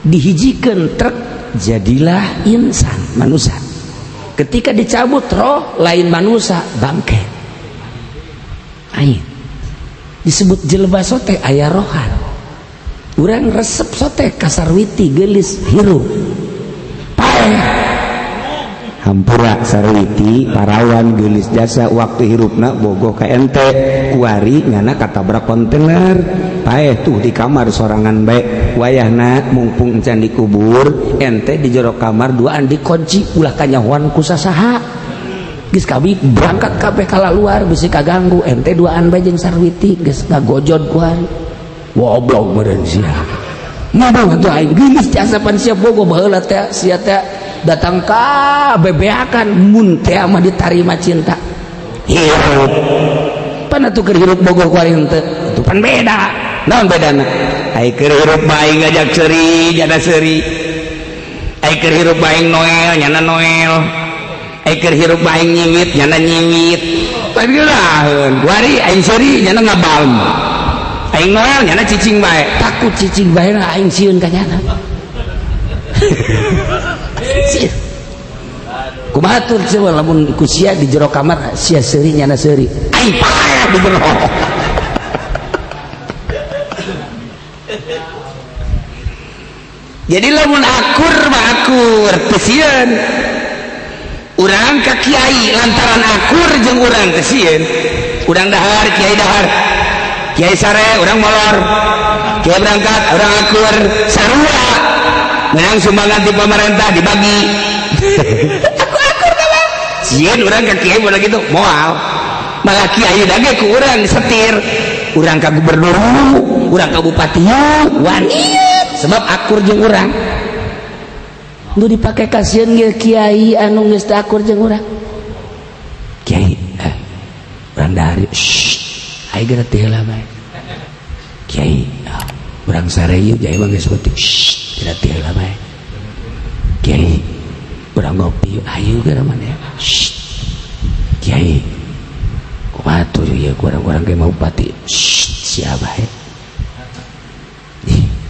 dihijikeun truk jadilah insan manusia ketika dicabut roh lain manusia bangke ain disebut jeleba sote aya rohan urang resep sote kasarwiti gelis hirup paeh hampura sarwiti parawan gelis jasa waktu hirupna bogoh ka ente kuari ngana katabrak kontainer paeh tuh di kamar sorangan baik wayahna mumpung encan dikubur ente di jero kamar duaan dikunci ulah kanyahoan ku sasaha geus kabi berangkat kabeh ka luar bisi kaganggu ente duaan bae jeung sarwiti geus ngagojod ku hari woblog meureun sia ngomong atuh aing geulis casapan siap bogo baheula teh sia teh datang ka bebeakan mun teh mah ditarima cinta hirup pan atuh keur hirup bogo ku aing teh itu pan beda naon bedana ai keur hirup bae ngajak seuri jana seuri ai keur hirup bae noel nyana noel ai keur hirup bae nyiwit nyana nyiwit pan geulaheun kuari aing seuri nyana ngabalm aing noel nyana cicing bae takut cicing bae na aing sieun ka nyana kumaha tur coba lamun ku sia di jero kamar sia seuri nyana seuri aing paeh di jero jadi lamun akur mah akur teu sieun urang ka kiai lantaran akur jeung urang teu sieun urang dahar kiai dahar kiai sare urang molor kiai berangkat urang akur sarua menang sumbangan di pemerintah dibagi aku akur kalah sieun urang ka kiai bola gitu moal malah kiai dage ku urang disetir urang ka gubernur urang ka bupati wani sebab akur jeung urang nu dipake kasieun ge kiai anu geus teu akur jeung urang kiai urang dari ai geura teh heula bae kiai urang sare ieu jai mah geus beutik geura teh heula bae kiai urang ngopi ayo geura maneh kiai kumaha tuh ieu urang-urang ge mau bupati sia bae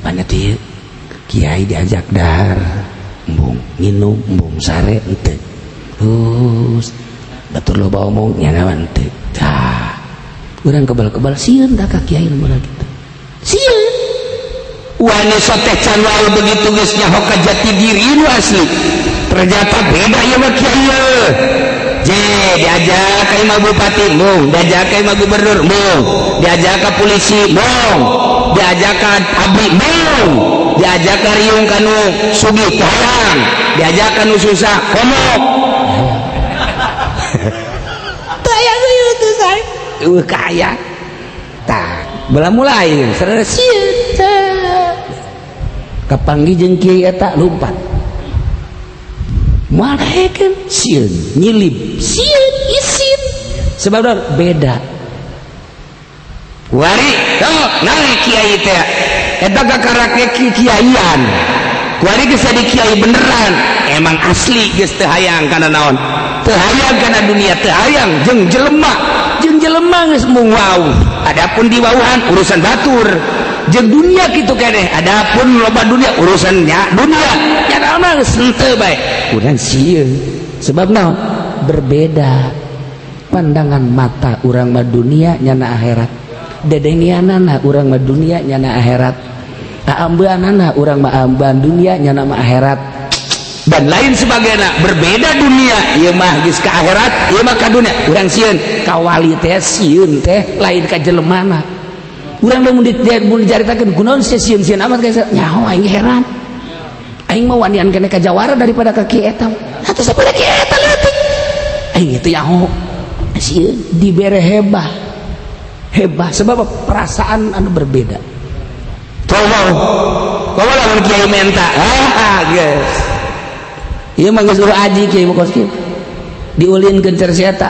mana tuh kiai diajak dahar embung nginum embung sare ente terus batur loba omong nyanawan ente dah urang kebal-kebal sieun dah ka kiai lamun kitu sieun wani soteh can wae begitu geus nyaho ka jati diri nu asli ternyata beda ieu mah kiai je diajak ka imah bupati mung diajak ka imah gubernur mung diajak ka polisi mung diajak ka abdi mung diajak ka riung kanu sugih hayang diajak kanu susah komok taya ieu teh say kaya tah bala mulai sareng sieun kapanggih jeung kiai eta lumpat malahekeun sieun nyilip sieun isin sebab beda wari naik kiai teh eta gakarake kiaian kuari geus di kiai beneran emang asli geus teu hayang kana naon teu hayang kana dunia teu hayang jeung jelema geus mung wau adapun di wauhan urusan batur jeung dunia kitu keneh adapun loba dunia urusannya dunia nya naon geus henteu bae urang sieun sebab naon berbeda pandangan mata urang mah dunia nyana akhirat dedengianana urang mah dunia nyana akhirat aambeunana urang mah ambeun dunia nyana mah akhirat dan lain sebagainya berbeda dunia ieu mah geus ka akhirat ieu mah ka dunia urang sieun ka wali teh sieun teh lain ka jelemana urang lamun dicaritakeun kunaon sieun amat geus nyaho aing heran aing mah wanian keneh ka jawara daripada ka kieu eta atuh sapada kieu eta leutik aing teh nyaho sieun dibere hebah sebab perasaan anu berbeda komo lamun kiai menta geus ieu mah geus aji kiai mah kieu diulinkeun cer si eta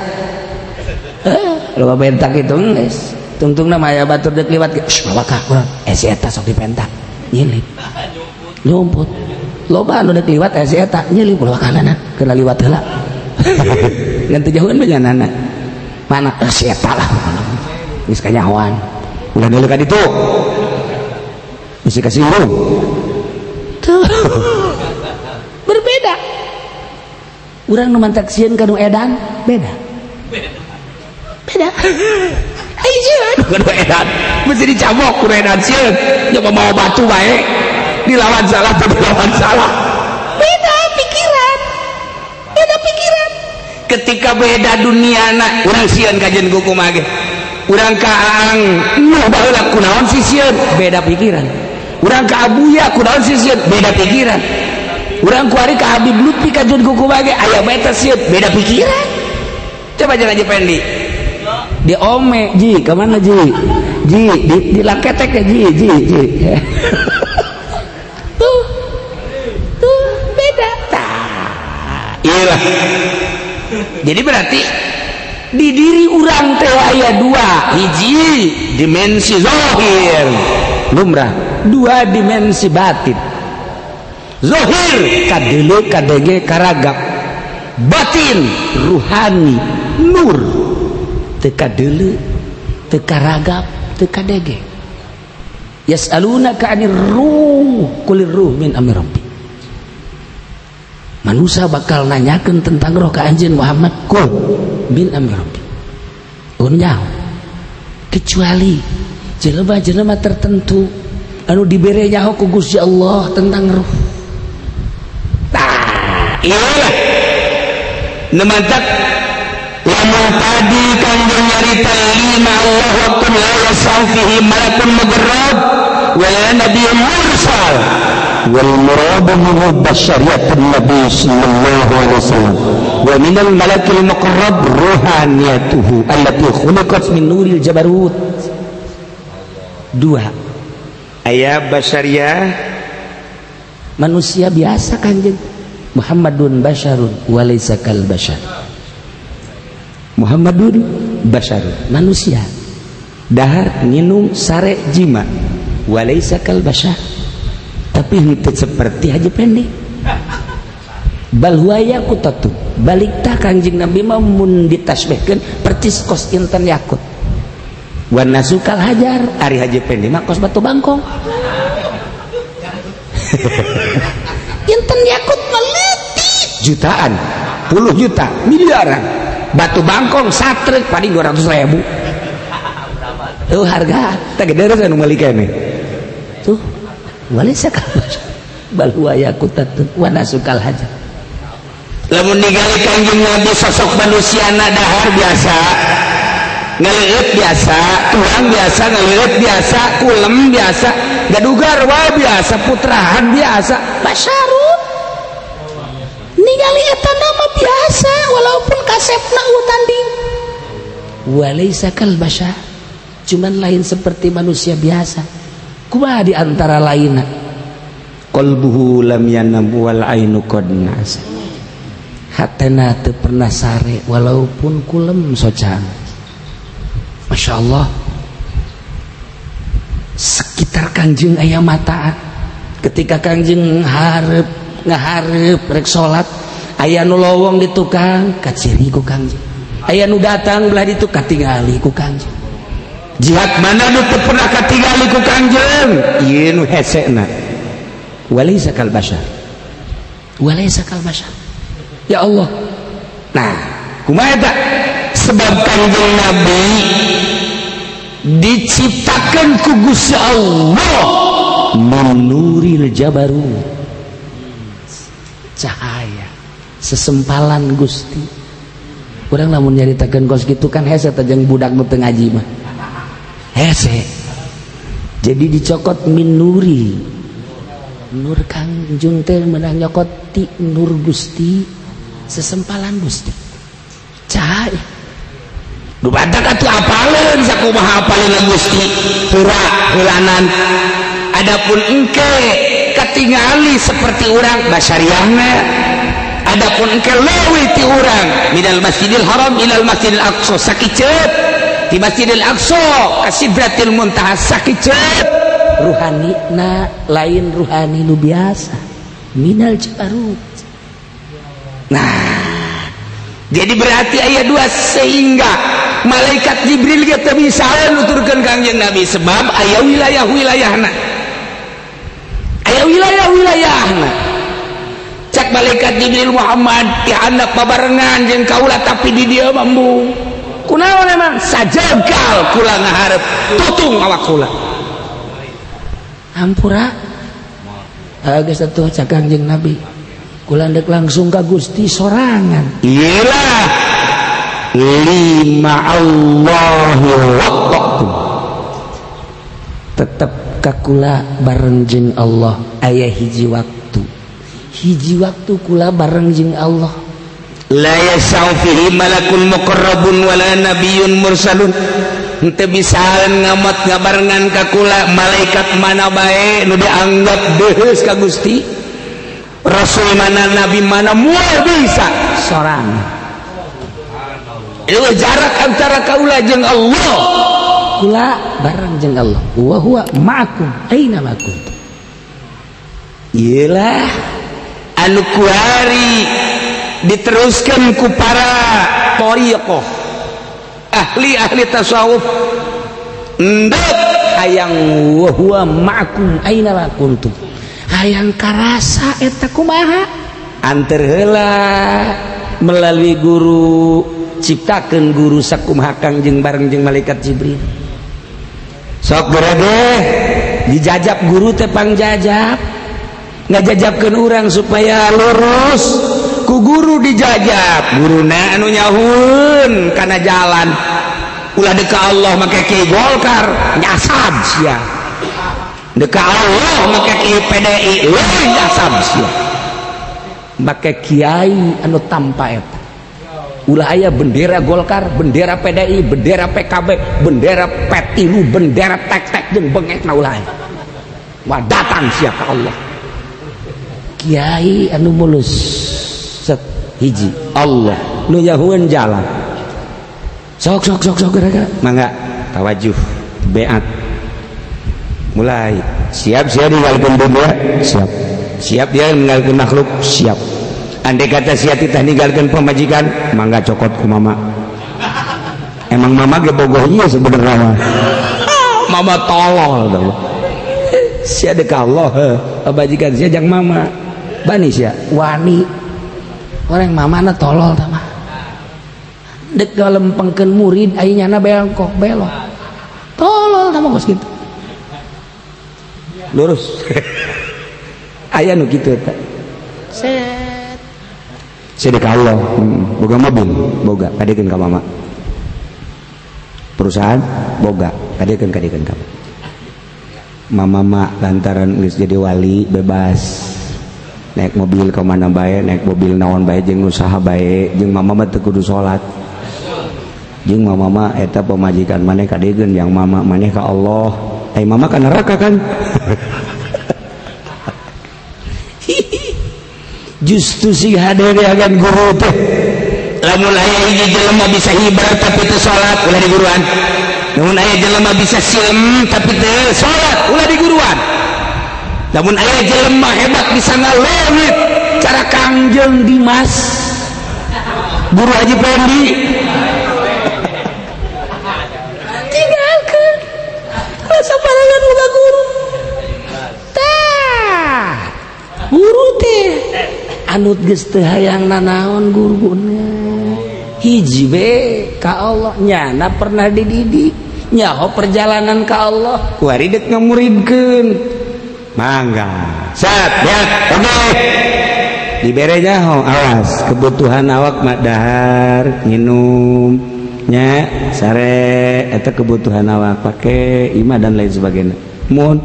loba bentak kitu geus tungtungna mah aya batur deuk liwat bawa ka urang si eta sok dipentak nyilip nyumput loba anu deuk liwat si eta nyilip loba kana keur liwat heula ngan teu jauheun beunyanana mana si eta lah geus kanyahoan ulah deuleu ka ditu mesti kasih urung tuh berbeda urang nu mantak sieun ka nu edan beda ai sieun nu edan mesti dicabok ku edan sieun nyoba mau batu bae dilawan salah beda pikiran ketika beda duniana urang sieun kajen kuku mah ge urang kaang nu baheula kunaon si sieun beda pikiran urang ka abuya kunaon si sieun beda pikiran urang kuari ka Habib Lutfi kajen kuku mah ge aya bae teh sieun beda pikiran coba jangan aja pendi di ome ji kemana ji di laketek ya ji Jadi berarti di diri urang teh aya dua, hiji dimensi zahir lumrah, dua dimensi batin. Zahir kadeuleu kadege karagap, batin ruhani nur teu kadeuleu teu karagap teu kadege. Yas'alunaka 'anir ruh qulir ruh min amri rabbi. Manusia bakal nanyakeun tentang roh ka anjeun Muhammad, qul min amri rabbi. Unyah kecuali jelema-jelema tertentu anu dibere nyaho ku Gusti Allah tentang roh. Tah, iyalah nemantak lamun tadi kanjeng nyarita lima Allah waqtun la yasau fihi malakun mujarrad wala nabiyyun mursal wal murad minhu basyariyatun nabi sallallahu alaihi wasallam wa minal malakil muqarrab ruhaniyatuhu allati khuliqat min nuril jabarut. Dua aya basyariyah manusia biasa kanjeng Muhammadun basyarun walaysa kal basyar. Muhammadun basyarun manusia dahar nginum sare jima walaysa kal basyar, tapi henteu seperti haji pendek. Bal huwa yaqutatu balik tah kanjing Nabi mah mun ditasbihkeun percis kos inten yakut. Wa nasukal hajar ari haji pendek mah kos batu bangkong. Inten yakut meletik jutaan, puluh juta, miliaran. Batu bangkong satrek paling 200.000. Tuh harga tak gede anu meuli keneh. Tuh walaysa kal basyar bal huwa yaqutatu wa nasukal hajar. Lamun ningali kanjeng Nabi sosok manusiana dahar biasa, ngaleut biasa, tuang biasa, ngaleut biasa, kulem biasa, gadugar wae biasa, putrahan biasa, basyarun. Ningali eta nama biasa walaupun kasepna utanding. Walaysa kal basyar, cuman lain seperti manusia biasa. Kumaha di antara lainna? Qalbuhu lam yanam wal ainu qad nas. Hatena teu pernah sare walaupun kulem socan. Masya Allah. Sekitar kanjeng aya mataan. Ketika kanjeng ngahareup rek salat, aya nu lowong di tukang kaciri ku kanjeng. Aya nu datang belah ditu katingali ku kanjeng. Jihad mana nu teu pernah katingali ku kanjeng? Ieu nu hesena. Walaysa kal basyar. Walaysa kal basyar. Ya Allah. Nah, kumaha eta? Sebab kanjeng Nabi diciptakan ku Gusti Allah menuril jabarut, cahaya sesempalan Gusti. Urang lamun nyaritakeun kos kitu kan hese tajang budak nu teu ngaji mah hese. Jadi dicokot min nuri, nur kanjeng teh meunang nyokot ti nur Gusti, sesempalan Gusti, cahaya. Du badak atuh apaleun sakumaha apaleun Gusti heulanan. Adapun engke katingali seperti urang basyariahna, adapun engke leuwih ti urang minal masjidil haram ilal masjidil aqsa sakiceut, di masjidil aqsa ka sidratil muntaha sakiceut. Ruhanina lain ruhani nu biasa minal jabarut. Nah, jadi berarti ayat 2 sehingga malaikat Jibril kita bisa nuturkan kanjeng Nabi sebab ayat wilayah-wilayahna, ayat wilayah-wilayahna. Cak malaikat Jibril Muhammad ya anak babarengan jeung kaula tapi di dia mambu kunaon emang sajagal kula ngaharep tutung awak kula hampura geus atuh cak kanjeng Nabi kula ndek langsung ka Gusti sorangan. Iyalah lima Allahu waqtu tetep kakula bareng jeung Allah aya hiji waktu kula bareng jeung Allah. La yasau fihi malakun muqarrabun wala nabiyyun mursalun. Henteu bisa ngamot ngabarengan ka kula malaikat mana bae nu dianggap deus ka Gusti. Rasul mana nabi mana moal bisa sorang. Itu jarak antara kaula jeung Allah. Kula bareng jeung Allah. Wa huwa ma'akum aina ma kuntum. Iyalah anu kuari diteruskan ku para thariqah ahli tasawuf endek hayang wa huwa ma'akum aina ma kuntum. Hayang karasa eta kumaha anter heula melalui guru ciptakeun guru sakumaha Kangjeng bareng jeung malaikat Jibril. Sok geureuh dijajab guru teh pangjajab ngajajabkeun urang supaya lurus ku guru dijajab guruna anu nyahun kana jalan ulah deka Allah make Ki Golkar nyasab sia deka Allah make Ki PDI leuwih nyasab sia make kiai anu tampa eta ulah aya bendera Golkar bendera PDI bendera PKB bendera Petilu bendera tek-tek jeung bengekna ulah wah datang sia ka Allah kiai anu mulus set hiji Allah nu nyahueun jalan sok gara-gara mangga tawajuh beat mulai siap ninggalkeun dunia siap dia ninggalkeun makhluk siap andai kata sia titah ninggalkeun pamajikan mangga cokot ku mama emang mama ge bogoh ieu sebenarnya mama tolol tah sia deka Allah pamajikan sia jang mama bani sia wani orang mamana tolol tah mah dek galempengkeun murid ayeuna belok tolol tah mah geus kitu lurus aya nu kitu eta set sedekah Allah boga mobil boga kadekeun ka mama perusahaan boga kadekeun ka mama lantaran geus jadi wali bebas naik mobil ke mana bae naik mobil naon bae jeung usaha bae jeung mama mah teu kudu salat jeung mama mah eta pamajikan maneh kadegeun yang mama maneh ka Allah mama ka neraka kan justu si hadereagan guru teh lamun aya hiji jelema bisa hibar tapi teu salat ulah di guruan lamun aya jelema bisa silem tapi teu salat ulah di guruan namun ayah jelema hebat bisa ngalewit cara Kangjeng Dimas guru Haji Pendi tinggalkan rasa parangan ulah guru tah guru teh anut geus teu hayang nanaon guruna hiji be ka Allah nyana pernah dididik nyaho perjalanan ka Allah kuari dek ngamuridkeun mangga sat ya oke diberenya awas kebutuhan awak mak dahar minum nya sare eta kebutuhan awak pake imah dan lain sebagainya mun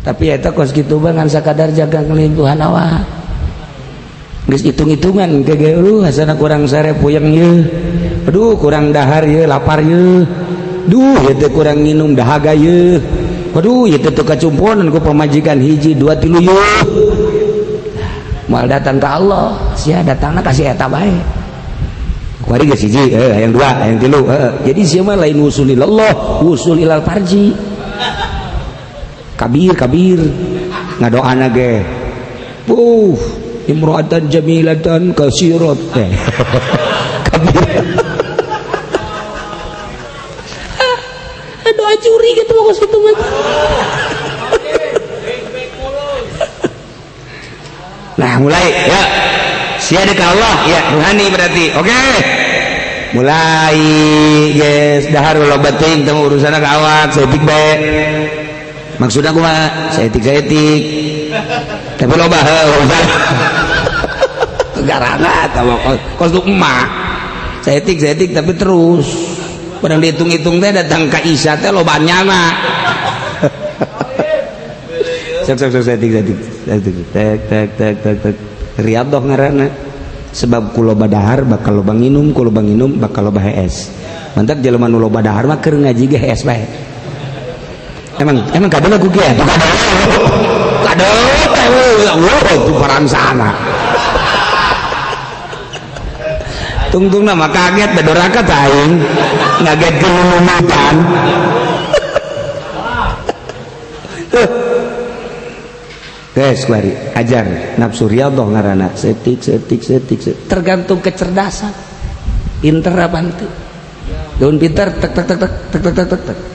tapi eta kos kitu bangan sakadar jaga kelintuhan awak geus hitung-hitungan kege hasana kurang sare puyeng ye aduh kurang dahar ye lapar ye duh eta kurang minum dahaga ye waduh itu tuh kacumponan ku pemajikan hiji 2 3 yuh mal datang ke Allah sia datangna kasih eta bae kuari geus hiji yang 2 yang 3 jadi sia mah lain usulilallah usul ilal farji kabir ngadoana ge imro'atan jamilatan kasirat kabir doa curi gitu bagus gitu mah nah mulai ya siada ka Allah ya rohani berarti oke mulai guys dahar loba teuing teu urusana ka awak saeutik bae maksudna kumaha saeutik tapi loba urusan garana tah kos emak saeutik tapi terus padang dihitung-hitung teh datang ka Isya teh lobanya mah sok tek Riyadhah ngaranna sebab ku loba dahar bakal loba nginum ku loba nginum bakal loba HS mantap jelema nu loba dahar mah keur ngaji ge HS bae emang kado lagu kieu kado itu perang sana tungtung nama kaget bedoraka aing ngagetkeun lulutan guys kuari ajar nafsu riyadhah ngaranna setik tergantung kecerdasan pinter apa henteu daun pinter tek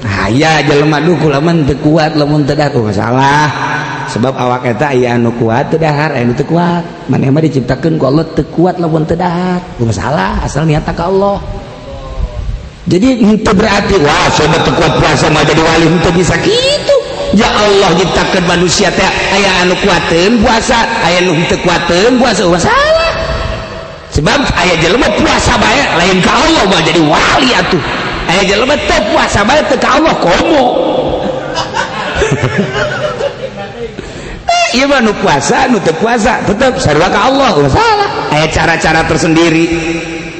aya jelema duku lamun teu kuat lamun teu dahar masalah sebab awak eta aya anu kuat teu dahar aya anu teu kuat maneh mah diciptakeun ku Allah teu kuat lamun teu dahar masalah asal niatna ka Allah jadi henteu berarti wah sobat teu kuat puasa mah jadi wali henteu bisa kitu ya Allah ciptakeun manusia teh aya anu kuateun puasa aya anu teu kuateun puasa masalah sebab aya jelema puasa bae lain ka Allah mah jadi wali atuh aya jelema teu puasa bae teu ka Allah komo ieu mah nu puasa nu teu puasa tetep sarua ka Allah masalah aya cara-cara tersendiri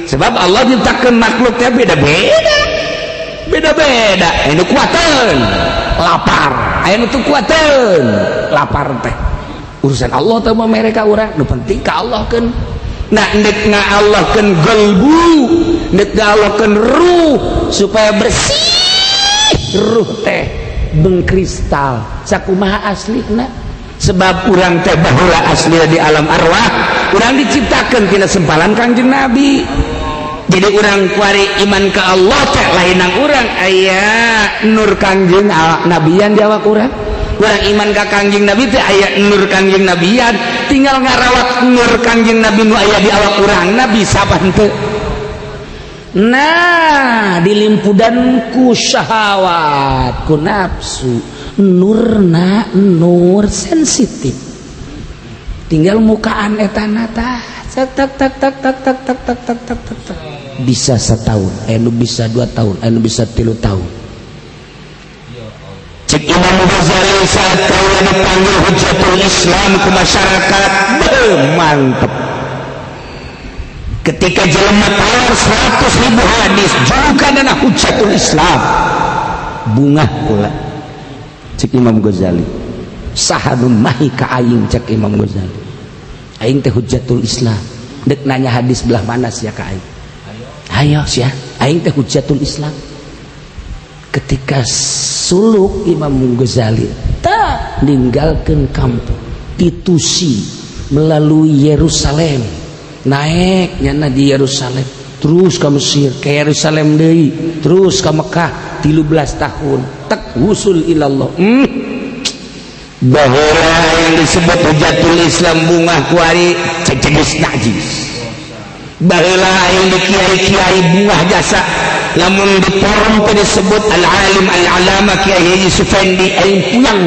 sebab Allah ciptakeun makhluk teh beda-beda aya nu kuateun lapar aya nu teu kuateun lapar teh urusan Allah teh mah mereka urang nu penting ka Allah keun nah ndek ngaalahkeun qalbu ndek ngaalahkeun ruh supaya bersih ruh teh bengkristal sakumaha aslina sebab urang teh baheula asli di alam arwah urang diciptakeun tina sempalan Kangjeng Nabi jadi urang kuari iman ka Allah teh lainang urang aya nur Kangjeng Nabian di awak urang urang iman ka Kangjeng Nabi teh aya nur Kangjeng Nabian tinggal ngarawat nur Kangjeng Nabi nu aya di awak urang nabi sabah henteu nah dilimpudan ku syahwat ku nafsu nurna nur sensitif tinggal mukaan etana tah tak bisa setahun anu bisa 2 tahun anu bisa 3 tahun cek Imam Ghazali saat kaya dipanggil Hujjatul Islam ke masyarakat mantep ketika jelema tawar 100.000 hadis juga dana Hujjatul Islam bunga pula cek Imam Ghazali sahadun mahi ka aing cek Imam Ghazali aing teh Hujjatul Islam dek nanya hadis belah mana sia ka aing ayo sia aing teh Hujjatul Islam ketika suluk Imam Ghazali tak ninggalkeun kampung ditusi melalui Yerusalem naiknya di Yerusalem terus ke Mesir ke Yerusalem deui terus ke Mekah 13 tahun tak wusul ilallah bahwa yang disebut Hujjatul Islam bunga kuari cejenis najis bahwa yang dikiai-kiai bunga jasa lamun di forum teh disebut al-alim al-alama Kiai Haji Sufendi aing puyang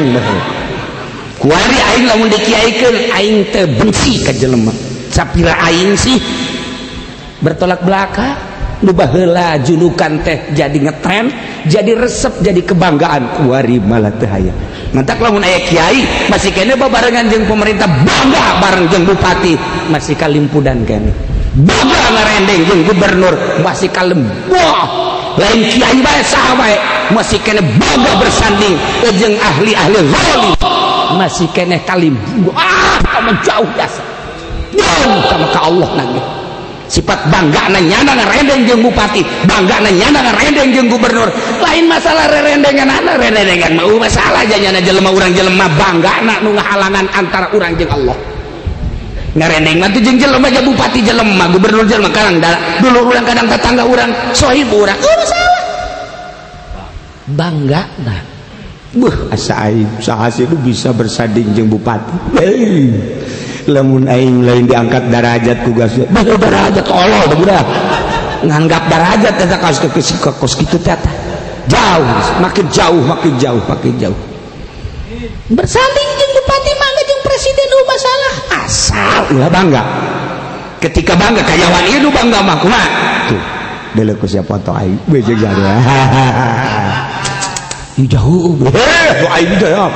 kuari aing lamun dikiaikeun aing teh benci ka jelema sapira aing sih bertolak belakang nu baheula julukan teh jadi ngetren jadi resep jadi kebanggaan kuari malah teu aya mantak lamun aya kiai masih kene babarengan jeung pemerintah bangga bareng jeung bupati masih kalimpudan kene bangga ngarendeng jeung gubernur masih kalem wah lain kiai bae saha bae masih kene bangga bersanding jeung ahli-ahli zalim masih kene kalim kamu jauh jasa jauh sama ka Allah nanti sifat bangga nyana ngarendeng jeung bupati bangga nyana ngarendeng jeung gubernur lain masalah rerendengan ana rerendengan mau masalah janyana jelema urang jelema banggana nu ngahalangan antara urang jeung Allah ngarendeng mah teh jeung jelema jeung bupati jelema gubernur jelema kadang dulu urang kadang tetangga urang sohib urang masalah bangga nah asa aing saha sih lu bisa bersanding jeung bupati lamun aing lain diangkat derajat ku gas derajat Allah budak nganggap derajat eta kos kitu teh jauh makin jauh bersanding jeung bupati mangga jeung presiden masalah asal ulah bangga ketika bangga kayawan ieu bangga mah kumaha tuh deuleu ku sia foto aing bejeg jare ih jauh aing jauh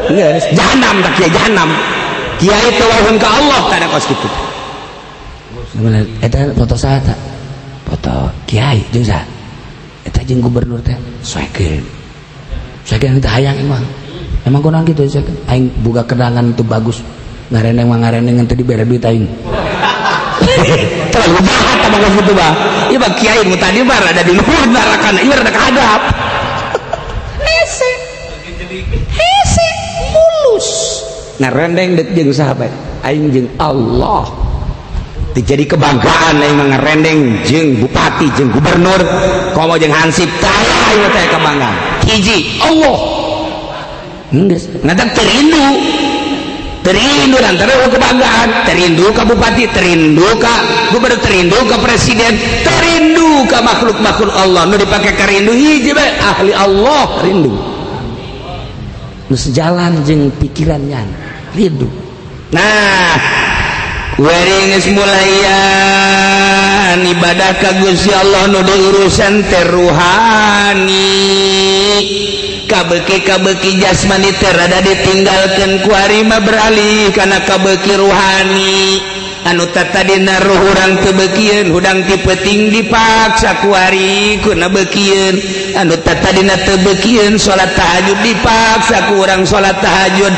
yes jahanam tak kiai jahanam kiai teh wahun ka Allah teh kos kitu eta foto saha ta foto kiai jeung saha eta jeung gubernur teh soekeun itu hayang emang kunaon kitu soekeun aing boga kedangan teu bagus ngareneng mah ngareneng teh dibere duit aing terlalu jahat sama gitu bah ieu mah kiai nu tadi mah ada di luhur narakana ieu rada kahadap hese mulus ngarendeng deuk jeung sahabat aing jeung Allah jadi kebanggaan aing mah ngarendeng jeung bupati jeung gubernur komo jeung hansip taya ieu teh kebanggaan hiji Allah geus ngadak terindu antara kebanggaan terindu ka bupati terindu ka gubernur terindu ka presiden terindu ka makhluk-makhluk Allah nu dipake karindu hiji bae ahli Allah rindu nu sejalan jeung pikirannya rindu nah wering geus mulayan ibadah ka Gusti Allah nu urusan teruhani kabeki jasmani teh rada ditinggalkeun ku ari mah beralih kana kabeki ruhani anu tatadina ruh urang teu beukieun hudang ti peuting dipaksa ku ari kuna beukieun anu tatadina teu beukieun salat tahajud dipaksa ku urang salat tahajud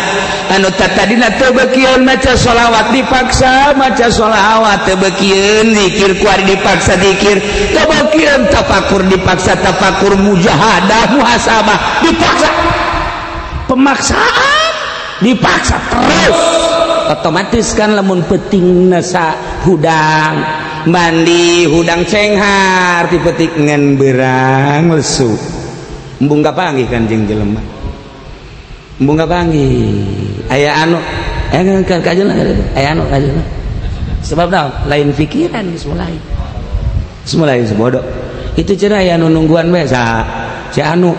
anu tatadina teu beukieun maca sholawat dipaksa maca sholawat teu beukieun zikir ku ari dipaksa zikir teu beukieun tafakur dipaksa tafakur mujahadah muhasabah dipaksa pemaksaan dipaksa terus otomatis kan lamun peuting nasa hudang mandi hudang cenghar ti peuting ngan beurang lesu embung kapanggih kan jeung jelema embung kapanggih aya anu kajeuna aya anu kajeuna sebab naon lain pikiran geus mulai sebodoh itu cenah aya anu nungguan bae sa si anu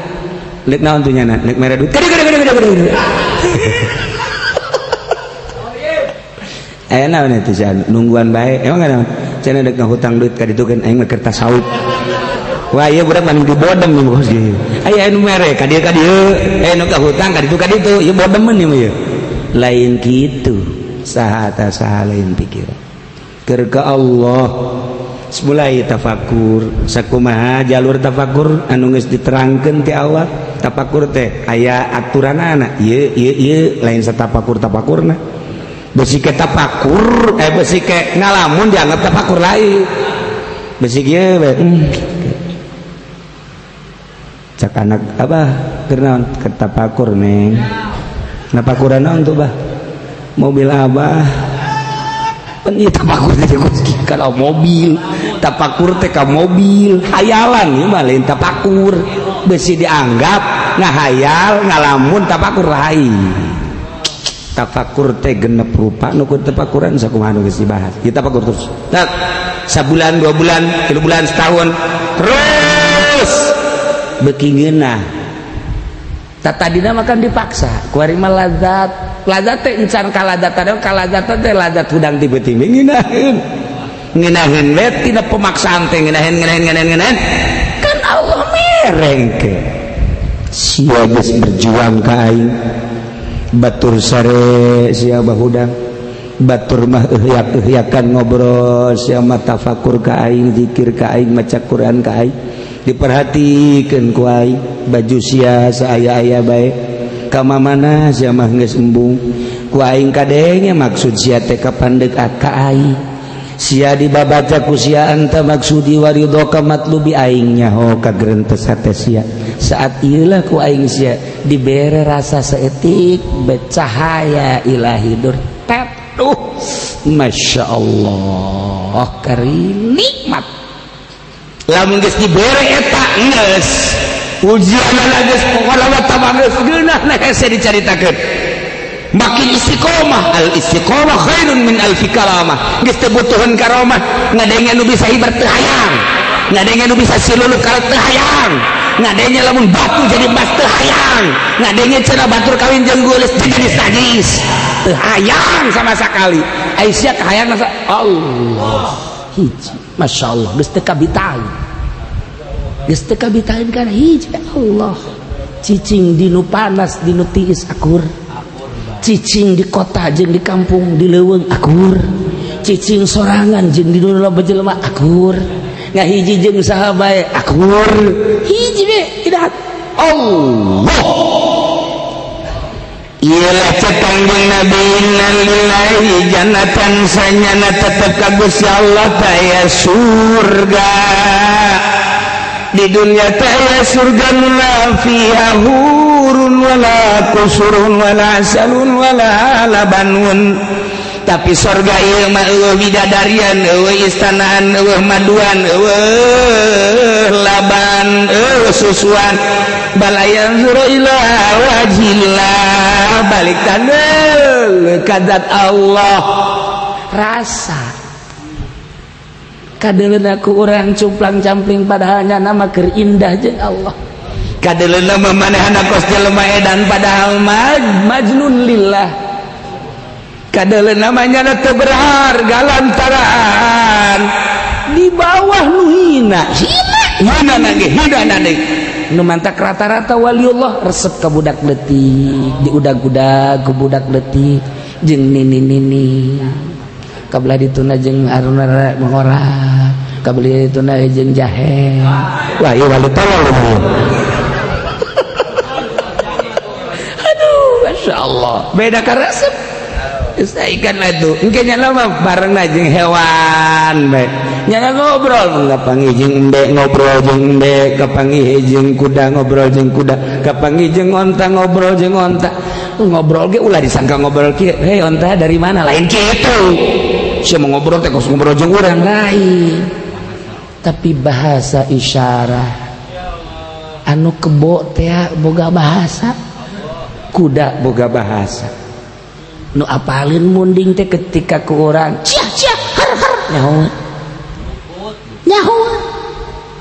lek naon tuh nyana lek mere duit gede aya naon itu cenah nungguan bae emang naon cenah dek ngahutang duit ka ditu kan aing mah kertas saup wah ieu budak mah dibodem nih bos ieu aya anu mere ka dieu aya nu kahutang ka ditu ieu bodem nih mah ieu lain kitu saha lain pikiran keur ka Allah mulai tafakur sakumaha jalur tafakur anu geus diterangkeun ti awal tafakur teh aya aturanana ieu lain satafakurna besi ke tafakur besi ke ngalamun dianggap tafakur lain besi kieu cak anak abah keur naon ke tafakur neng nafakuran naon tuh bah mobil abah pan ieu tafakur teh kalau mobil tafakur teh ka mobil hayalan ieu mah lain tafakur besi dianggap ngahayal ngalamun tafakur lain tafakur teh genep rupa nu tafakuran sakumaha nu geus dibahas ieu tafakur terus tak sabulan 2 bulan 3 bulan setahun terus beuki ngeunah tatadina makan dipaksa kuari mah lazat teh encan kalazatan teh lazat hudang ti beuting ngeunaheun we tina pemaksaan teh ngeunaheun kan Allah merengke sia geus berjuang ka aing batur sare sia bahudang batur mah euyak-euyakan ngobrol sia mah tafakur ka aing zikir ka aing maca Quran ka aing diperhatikeun ku aing baju sia saaya-aya bae ka mamana sia mah geus embung ku aing kadenge maksud sia teh kapandeukat ka aing sia dibabaca ku sia anta maksudi waridhoka matlubi aing nyaho kagrentes hate sia saat ieu lah ku aing sia dibere rasa seetik becahaya ilahi dur Masya Allah karim nikmat lamun geus dibere eta geus ujianna geus pokona wa geus geunah na hese dicaritakeun makin istiqomah al istiqomah khairun min alfi kalamah geus teu butuheun karamah ngadenge nu bisa ibarat teu hayang ngadenge nu bisa silulup karet teu hayang ngadenge lamun batu jadi emas teu hayang ngadenge cenah batur kawin jeung geulis jadi sadis teu hayang sama sakali Aisyah kahayang nasa Allah hiji Masya Allah geus teu kabitain kan hiji Allah cicing dinu panas dinu tiis akur cicing di kota jeung di kampung di leuweung akur cicing sorangan jeung di loba jelema akur ngahiji jeung saha bae akur hiji be idat Allah ialah cetanggeng Nabi innalillahi jannatan sanyana tetep ka Gusti Allah taya surga di dunia taya surga la fiha hurun wala kusurun wala asalun wala labanun tapi surga ieu mah eueuh bidadarian eueuh istanaan eueuh maduan eueuh laban eueuh susuan balayan zuru ila wajillah balik tandel kadat Allah rasa kadeleuna ku urang cumplang-campling padahalnya nama keur indah jeung Allah kadeleuna mah manehna kos jelema edan padahal majnun lillah kadeleuna namanya teu berharga lantaran di bawah nu hina hina nage nu mantak rata-rata waliullah resep ka budak leutik diudag-udag ku budak leutik jeung nini-nini kabelah dituna jeung aruna mengorak kabelah dituna jeung jahe wah ieu wali tolol aduh masyaallah beda ka resep ikan itu engke nyana mah bareng jeung hewan bae nyana ngobrol kapanggih jeung embe ngobrol jeung embe kapanggih jeung kuda ngobrol jeung kuda kapanggih jeung onta ngobrol jeung onta ngobrol ge ulah disangka ngobrol kieu hei onta dari mana lain kitu sia mau ngobrol teh kos ngobrol jeung urang lain tapi bahasa isyarat anu kebo teh boga bahasa kuda boga bahasa nu apalin munding teh ketika ku urang cia cia har har nyaho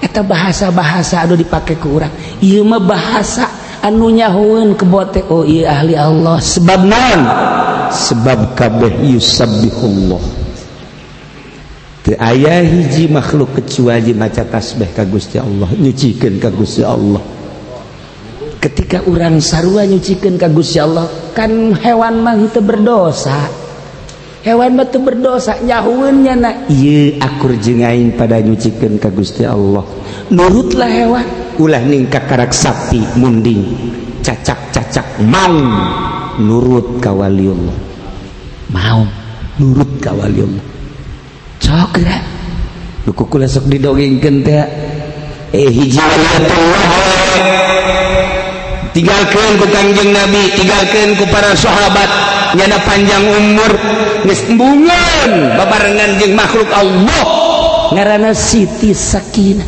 eta bahasa-bahasa anu dipake ku urang ieu mah bahasa anu nyahoeun kebo teh oh ieu ahli Allah sebab naon sebab kabeh yusabbihullah teu aya hiji makhluk kecuali maca tasbih ka Gusti Allah nyucikeun ka Gusti Allah ketika urang sarua nyucikeun ka Gusti Allah kan hewan mah teu berdosa hewan mah teu berdosa nyahueun nya na ieu akur jeung aing pada nyucikeun ka Gusti Allah nurutlah hewan ulah ningka karak sapi munding cacak-cacak mau nurut ka waliullah mau nurut ka waliullah sok geura luku kula sok didongengkeun teh hiji waliullah tinggalkeun ku Kangjeng Nabi tinggalkeun ku para sahabat nyana panjang umur geus embungeun babarengan jeung makhluk Allah ngaranna Siti Sakinah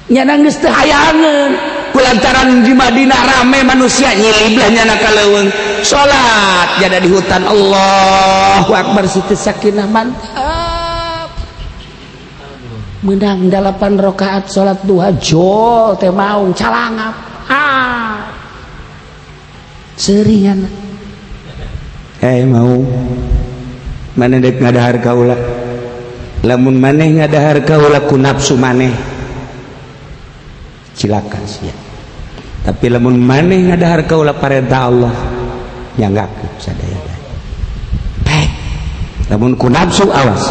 nyana geus teu hayangeun kulantaran di Madinah rame manusia nyiliblah nyana kaleuweung salat jada di hutan Allahu Akbar Siti Sakinah mantap menang 8 rakaat salat duha jol teh maung calangap seringan mau mana dek ngadahar kaula lamun maneh ngadahar kaula ku nafsu maneh cilakan sia tapi lamun maneh ngadahar kaula parentah Allah nyanggakeun sadaya lamun ku nafsu awas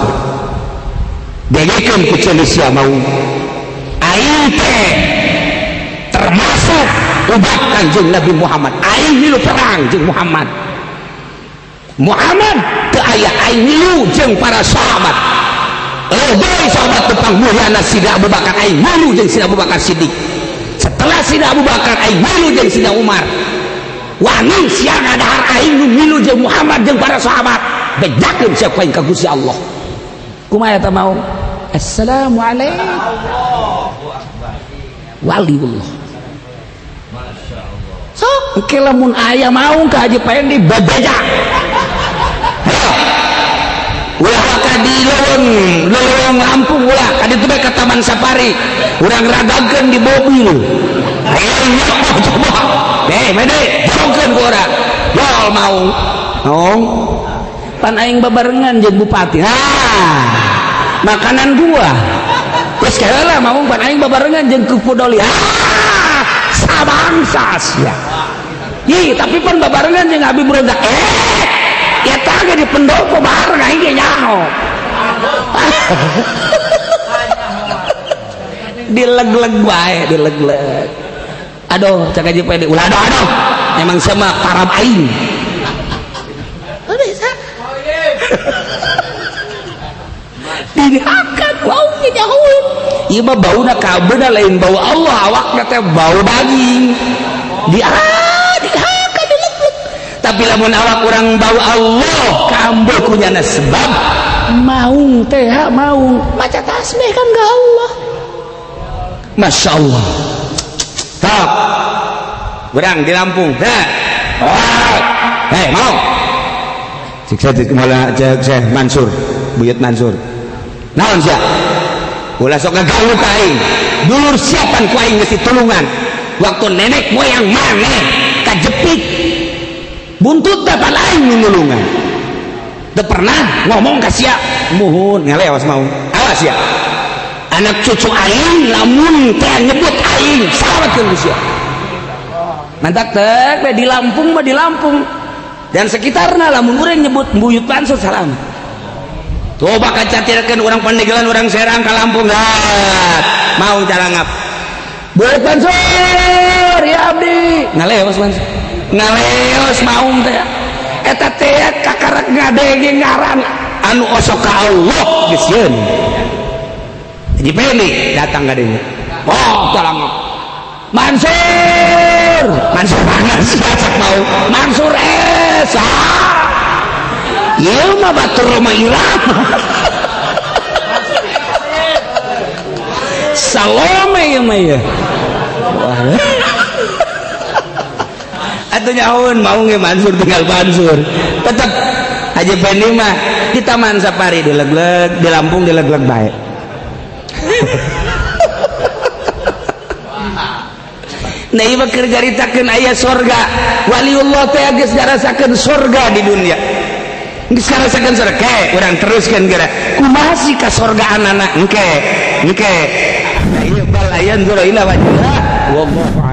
degekeun ku ceuli sia mau aing teh termasuk ubat Kanjeng Nabi Muhammad aing milu perang jeung Muhammad teu aya aing milu jeung para sahabat bae sahabat tepang mulyana Sida Abu Bakar aing milu jeung Sida Abu Bakar Siddiq setelah Sida Abu Bakar aing milu jeung Sida Umar wani sia ngadahar aing milu jeung Muhammad jeung para sahabat bedakeun sia ka Gusti Allah kumaha eta mau assalamualaikum waliullah sok engke lamun aya maung ka Haji Paendi bajaja ulah ka di leuweung Lampung ulah ka ditu bae ka Taman Safari urang ragakeun di mobil coba mede jongkeun ku urang yol maung pan aing babarengan jeung bupati makanan gua geus kaheula maung pan aing babarengan jeung Kupudoli sabangsa sia tapi pan babarengan jeung Habib Razak ya tage di pendopo bareng aing ge nyaho dileg-leg bae dileg-leg aduh cak Haji Pedi ulah aduh emang sama parab aing diangkat baunya jauhin ieu mah bauna kabeuna lain bau Allah awakna teh bau daging diangkat dileg-leg tapi lamun awak urang bau Allah kambuh kunyana sebab maung teh maung maca tasbih kan ka Allah Masya Allah tak berang di Lampung dah hei mau cek saya Mansur buyut Mansur naon sia ulah sok ngaganggu ka aing dulur siapan ku aing geus tulungan waktu nenek moyang maneh kajepit buntut dapat aing nulungan teu pernah ngomong ka sia muhun ngaleos mau awas ya anak cucu aing lamun teh nyebut aing salametkeun ku sia mantak teh di Lampung mah di Lampung dan sekitarna lamun urang nyebut buyut Mansur salam tuh bakal catirkan orang Pandeglang orang Serang ke Lampung mau calangap buyut Mansur ya abdi ngaleos Mansur ngaleos mau teh eta teh kakarek ngadege ngaran anu osok ka Allah geus yeun Haji Pedi datang ka dieu oh calangap Mansur mana siapa mau Mansur ieu mah batur Roma Irama Salome ieu mah ya atuh nyahoun mau ge Mansur tinggal Mansur tetep Haji Pedi mah di Taman Safari dileg-leg di Lampung dileg-leg bae nah ieu keur garitakeun aya sorga waliullah teh geus ngarasakeun sorga di dunia geus ngarasakeun sorga urang teruskeun geura kumaha sih ka sorgaan anak engke nah ieu bal ayan zura ila wajha wallahu